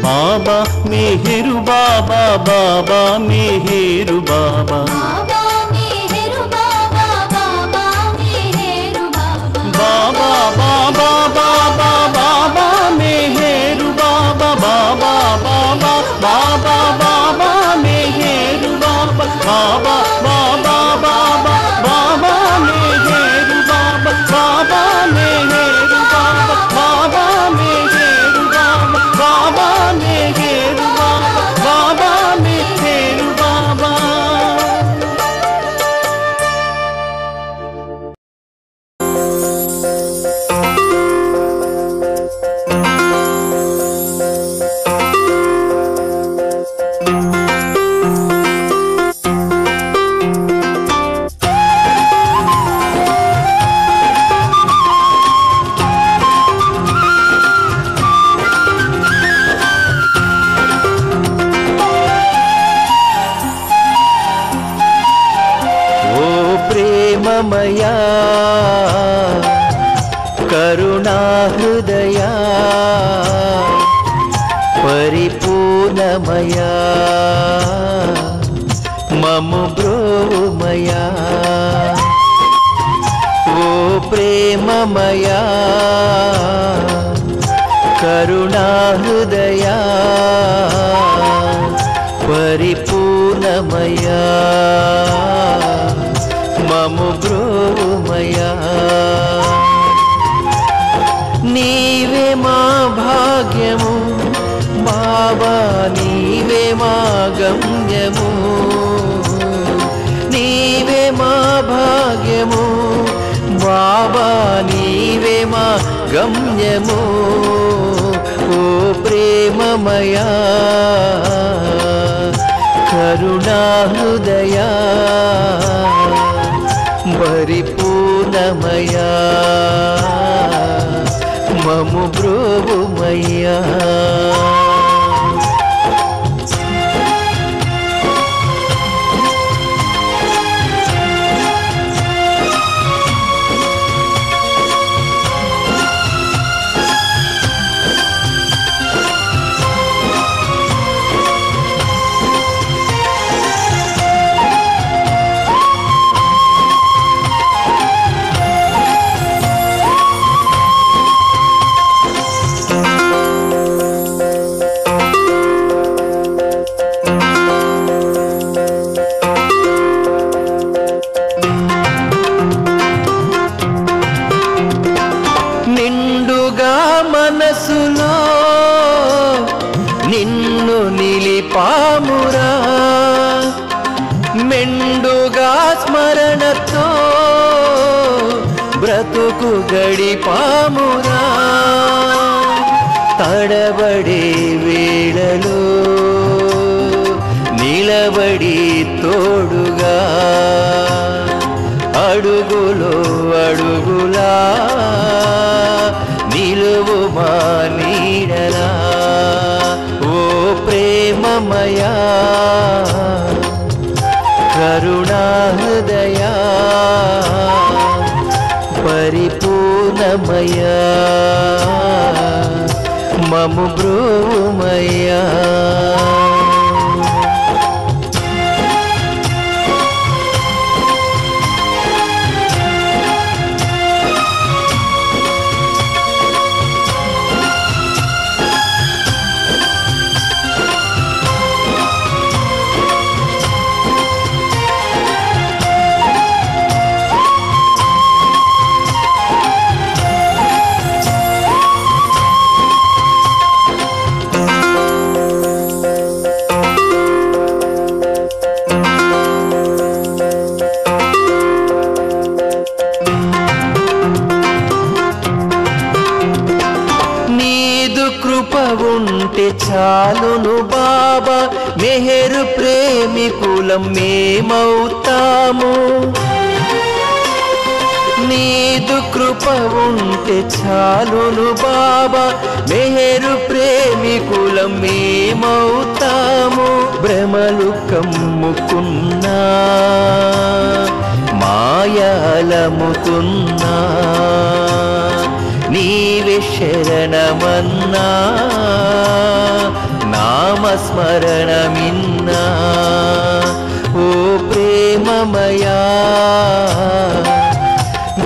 బాబా మెహరు బాబా, బాబా మెహరు బాబా, బాబా మెహరు బాబా, బాబా మెహరు బాబా, బాబా బాబా బాబా బాబా మెహరు బాబా, బాబా బాబా బాబా బాబా మెహరు బాబా, బాబా బాబా బాబా బాబా మెహరు బాబా, బాబా మెహరు బాబా, బాబా ప్రేమమయా కరుణాహృదయా పరిపూర్ణమయా మము బ్రోమయా ఓ ప్రేమమయా కరుణాహృదయా పరిపూర్ణమయా మము బ్రోమయా నీవే మా భాగ్యము బాబా నీవే మా గమ్యము నీవే మా భాగ్యము బాబా నీవే మా గమ్యము ఓ ప్రేమమయా కరుణాహృదయా పరిపూర్ణమయా మము బ్రోమయ్యా మనసులో నిన్ను నిలిపామురా మెండుగా స్మరణతో బ్రతుకు గడిపామురా తడబడే వేళలో నిలబడి తోడుగా అడుగులో అడుగులా నిలువు మా నీడలా ఓ ప్రేమమయా కరుణాహృదయా పరిపూర్ణమయా మము బ్రోమయ్యా ఉంటే చాలును బాబా మెహరు ప్రేమికులం మేమవుతాము నీదు కృప ఉంటే చాలును బాబా మెహరు ప్రేమికులం మేమవుతాము భ్రమలు కమ్ముకున్నా మాయాలముతున్నా నీవే శరణమన్నా నామస్మరణమిన్నా ఓ ప్రేమమయా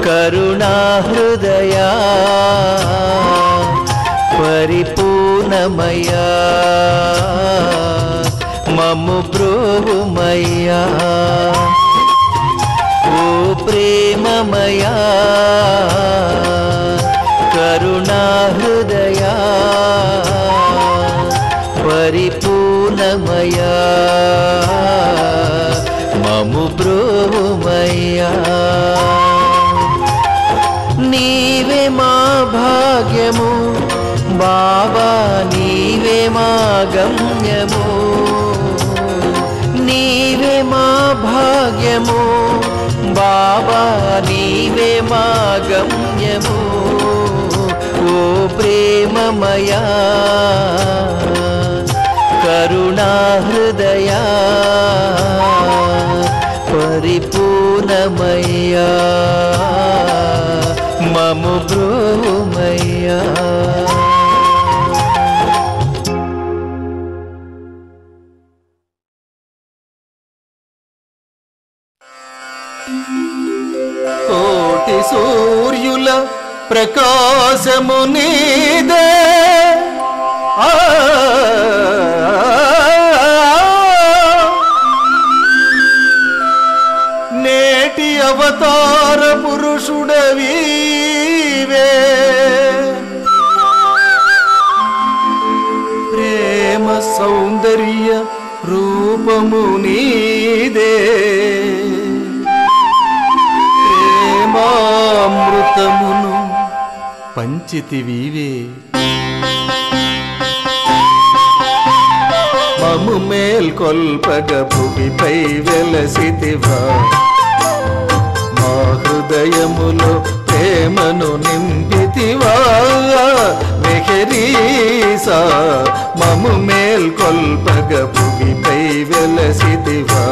కరుణాహృదయా పరిపూర్ణమయా మము బ్రోమయ్యా ఓ ప్రేమమయా కరుణాహృదయా పరిపూర్ణమయా మము బ్రోమయ్యా నీవే మా భాగ్యము బాబా నీవే మా గమ్యము నీవే మా భాగ్యము బాబా నీవే మా గమ్యము ఓ ప్రేమమయా కరుణాహృదయా పరిపూర్ణమయ్యా మము బ్రోమయ్యా. కోటి సూర్యుల ప్రకాశము నీదే, నేటి అవతార పురుషుడవీవే, ప్రేమ సౌందర్య రూపము నీదే, ప్రేమామృతమును పంచితివీవే. మము మేల్కొల్పగ భువిపై వెలసితివా, మా హృదయములో ప్రేమను నింపితివా. మెహరీసా మము మేల్కొల్పగ భువిపై వెలసితివా.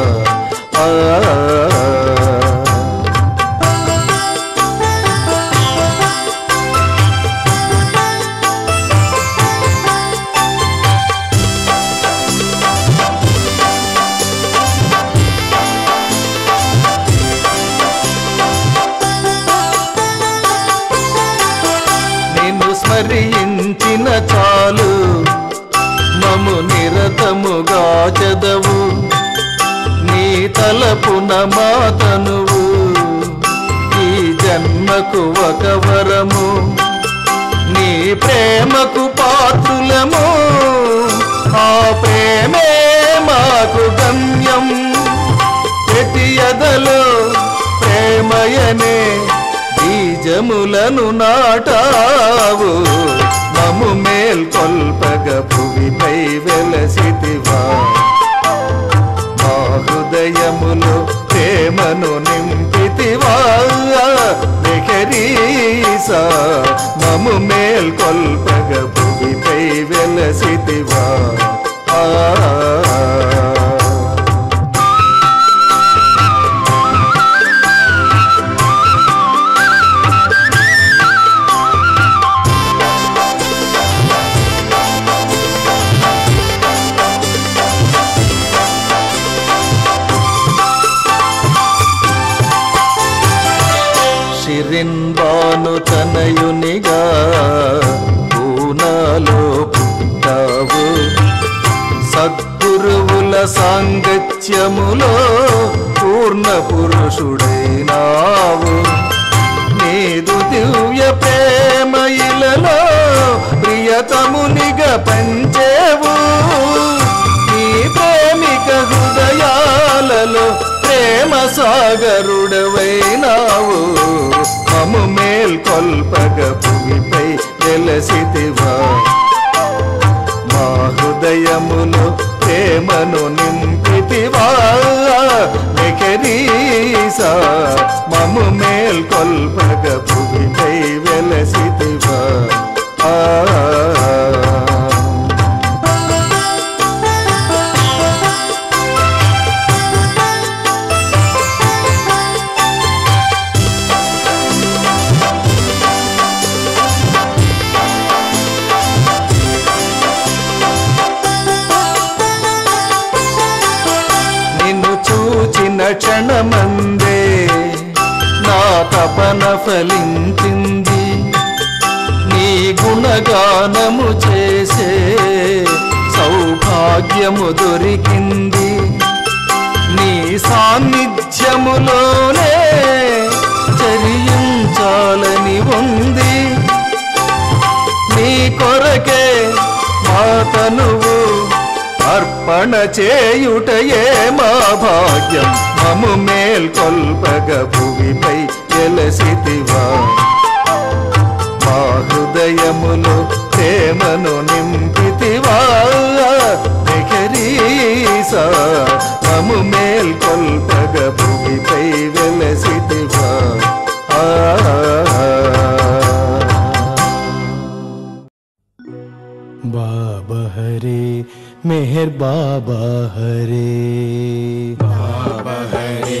స్మరించిన చాలు మము నిరతముగా చదవు, నీ తలపున మాతనువు ఈ జన్మకు ఒక వరము. నీ ప్రేమకు పాత్రులము, ఆ ప్రేమే మాకు గమ్యం. ప్రతి ఎదలో ప్రేమయనే బీజములను నాటావు, మము మేల్కొల్పగ భువిపై వెలసితివా. మా హృదయములో ప్రేమను నింపితివా. మెహరీసా మము మేల్కొల్పగ భువిపై వెలసితివా. షిరిన్బాను తనయునిగా పూనాలో పుట్టావు, సద్గురువుల సాంగత్యములో పూర్ణ పురుషుడైనావు. నీదు దివ్య ప్రేమ ఇలలో ప్రియతమునిగా పంచేవు. నీ ప్రేమిక హృదయాలలో ప్రేమ సాగరుడవైనావు. మము మేల్కొల్పగ భువిపై వెలసితివా. మా హృదయములో ప్రేమను నింపితివా. మెహరీసా మము మేల్కొల్పగ భువిపై వెలసితివా. క్షణమందే నా తపన ఫలించింది, నీ గుణగానము చేసే సౌభాగ్యము దొరికింది. నీ సాన్నిధ్యములోనే చరించాలని ఉంది. నీ కొరకే మా తనువు అర్పణ చేయుటయే మా భాగ్యం. మము మేల్కొల్పగ భువిపై వెలసితివా. మా హృదయములో ప్రేమను నింపితివా. మెహరీసా మము మేల్కొల్పగ భువిపై వెలసితివా. बाबा हरे मेहर बाबा हरे, बाबा हरे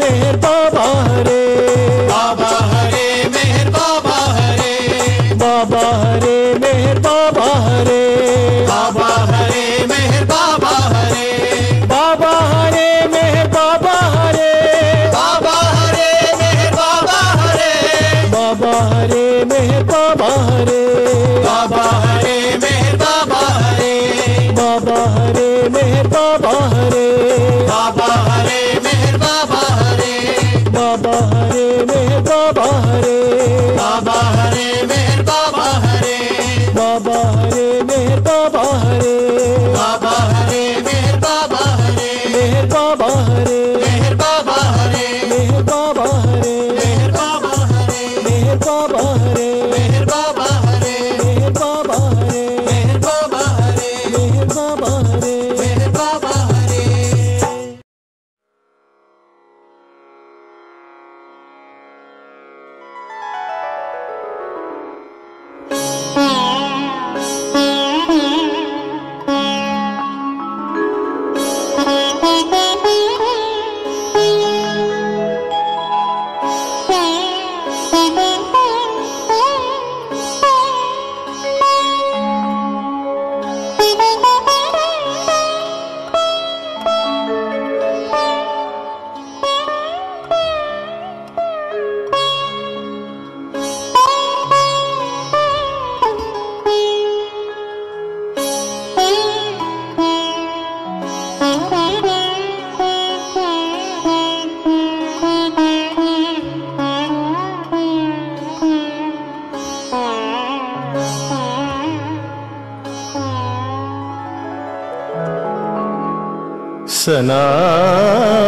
मेहर बाबा हरे बाबा हरे मेहर बाबा हरे बाबा हरे मेहर बाबा हरे बाबा हरे मेहर बाबा हरे बाबा हरे मेहर बाबा हरे बाबा हरे मेहर बाबा हरे बाबा हरे मेहर बाबा हरे बाबा हरे मेहर बाबा हरे बाबा हरे मेहर बाबा हरे बाबा हरे मेहर बाबा हरे बाबा हरे मेहर बाबा हरे बाबा हरे मेहर बाबा हरे बाबा हरे मेहर बाबा हरे बाबा हरे मेहर बाबा हरे मेहर बाबा हरे मेहर बाबा हरे मेहर बाबा हरे मेहर बाबा हरे मेहर बाबा हरे मेहर बाबा हरे मेहर बाबा हरे मेहर बाबा हरे मेहर बाबा हरे मेहर बाबा हरे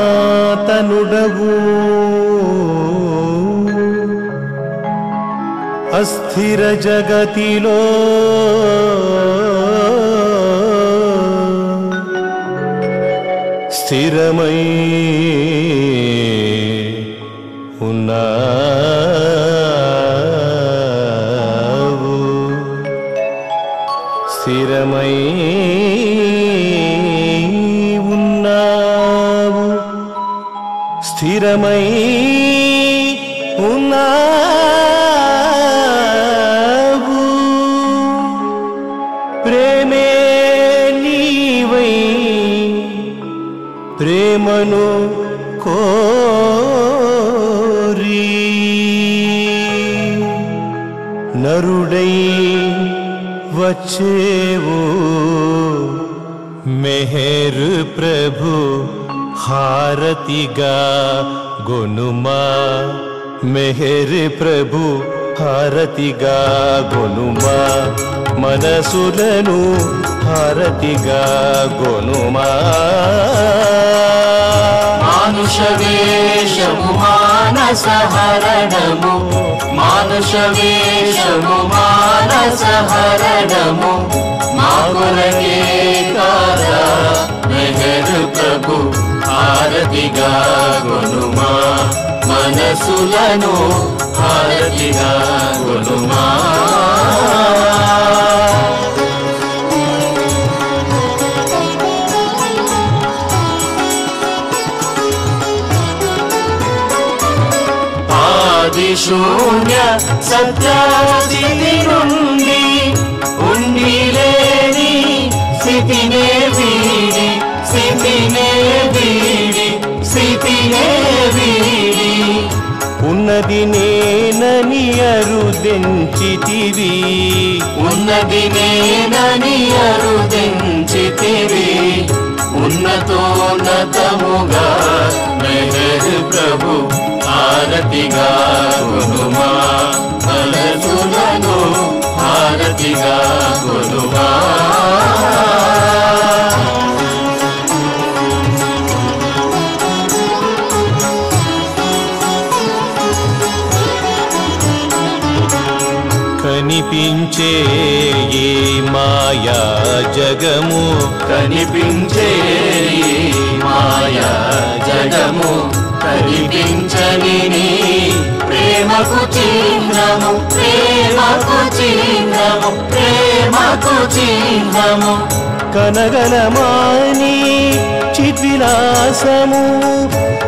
సనాతనుడవు అస్థిర జగతిలో స్థిరమై ఉన్నావు స్థిరమై స్థిరమై ఉన్నావు ప్రేమే నీవై ప్రేమను కోరి నరుడై వచ్చేవు మెహర్ ప్రభు హారతిగా గొనుమా మెహర్ ప్రభు హారతిగా గొనుమా మనసులను హారతిగా గొనుమా మానుష వేషము మానస హరణము మానుష వేషము మానస హరణము మా కొరకే కాదా మెహర్ ప్రభు హారతిగా గొనుమా మనసులను హారతిగా గొనుమా ఆదిశూన్య సత్యాస్థితి నుండి ఉండి లేని స్థితినే వీడి స్థితినే వీడి స్థితినే వీడి ఉన్నది నేనని అరుదెంచితివి ఉన్నది నేనని అరుదెంచితివి ఉన్నతోన్నతముగా మెహర్ ప్రభు హారతిగా గొనుమా మనసులను హారతిగా గొనుమా కనిపించే ఈ మాయా జగము కనిపించే ఈ మాయా జగము కనిపించని నీ ప్రేమకు చిహ్నము ప్రేమకు చిహ్నము చిహ్నము ప్రేమకు చిహ్నము కనగలమాని చిద్విలాసము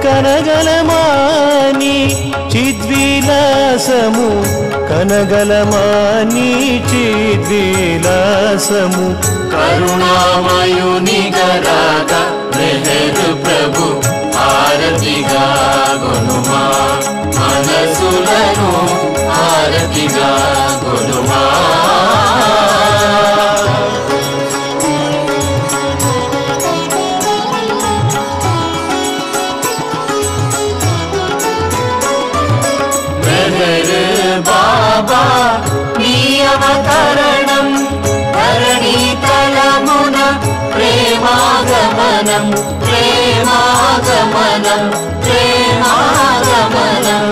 కనగలమాని చిద్విలాసము కనగలమాని చిద్విలాసము కరుణామయుని గరాగ మెహరు ప్రభు హారతిగా గొనుమా మనసులను హారతిగా గొనుమా మెహరు బాబా నీ అవతరణం ధరణి తలమున ప్రేమాగమనం ప్రేమాగమనం ప్రేమాగమనం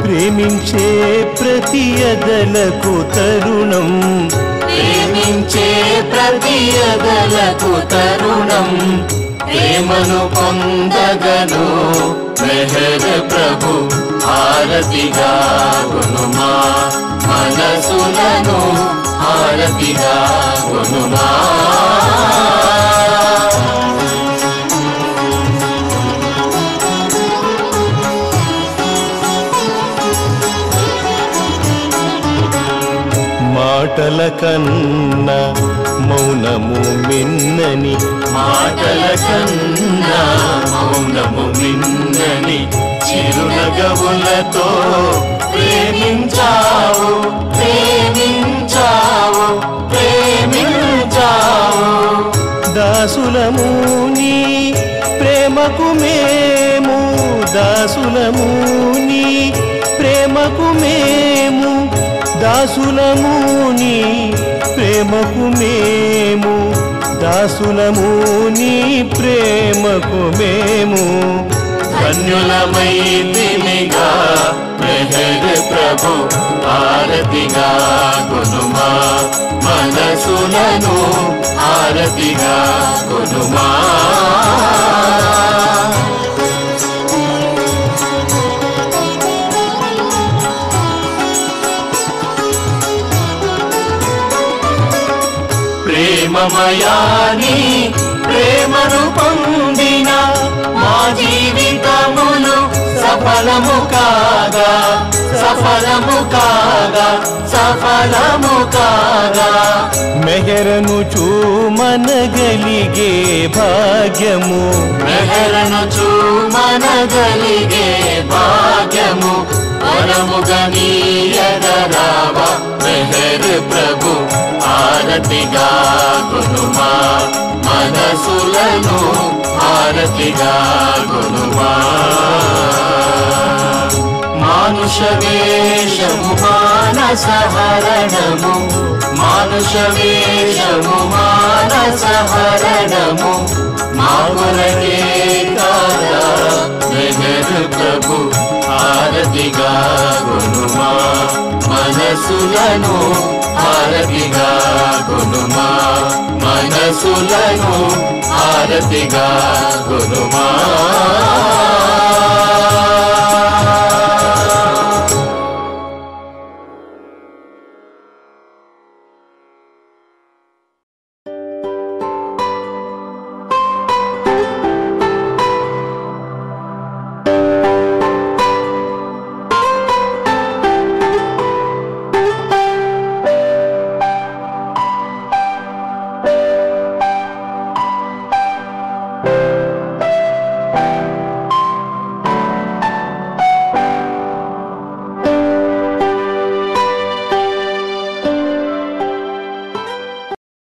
ప్రేమించే ప్రతి ఎదలకు తరుణం ప్రేమించే ప్రతి ఎదలకు తరుణం ప్రేమను పొందగను మెహర్ ప్రభు హారతిగా గొనుమా మనసులను హారతిగా గొనుమా మాటల కన్నా మౌనము మిన్నని మాటల కన్నా మౌనము మిన్నని చిరునగవులతో ప్రేమించావు ప్రేమించావు ప్రేమించావు దాసులము నీ ప్రేమకు మేము దాసులము నీ ప్రేమకు మేము దాసులము నీ ప్రేమకు మేము దాసులము నీ ప్రేమకు మేము ధన్యులమైతిమిగా మెహర్ ప్రభు హారతిగా గొనుమా మనసులను హారతిగా గొనుమా ప్రేమమయాని ప్రేమను పొందిన మా జీవితములు సఫలము కాగా సఫలము కాగా సఫలము కాగా మెహరను చూమనగలిగే భాగ్యము మెహరను చూమనగలిగే భాగ్యము వరముగనీయగరావ మెహర్ ప్రభు హారతిగా గొనుమా మనసులను హారతిగా గొనుమా మానుష వేషము మానస హరణము మానుష వేషము మానస హరణము మా కొరకే కాదా మెహర్ ప్రభు హారతిగా గొనుమా మనసులను హారతిగా గొనుమా మనసులను హారతిగా గొనుమా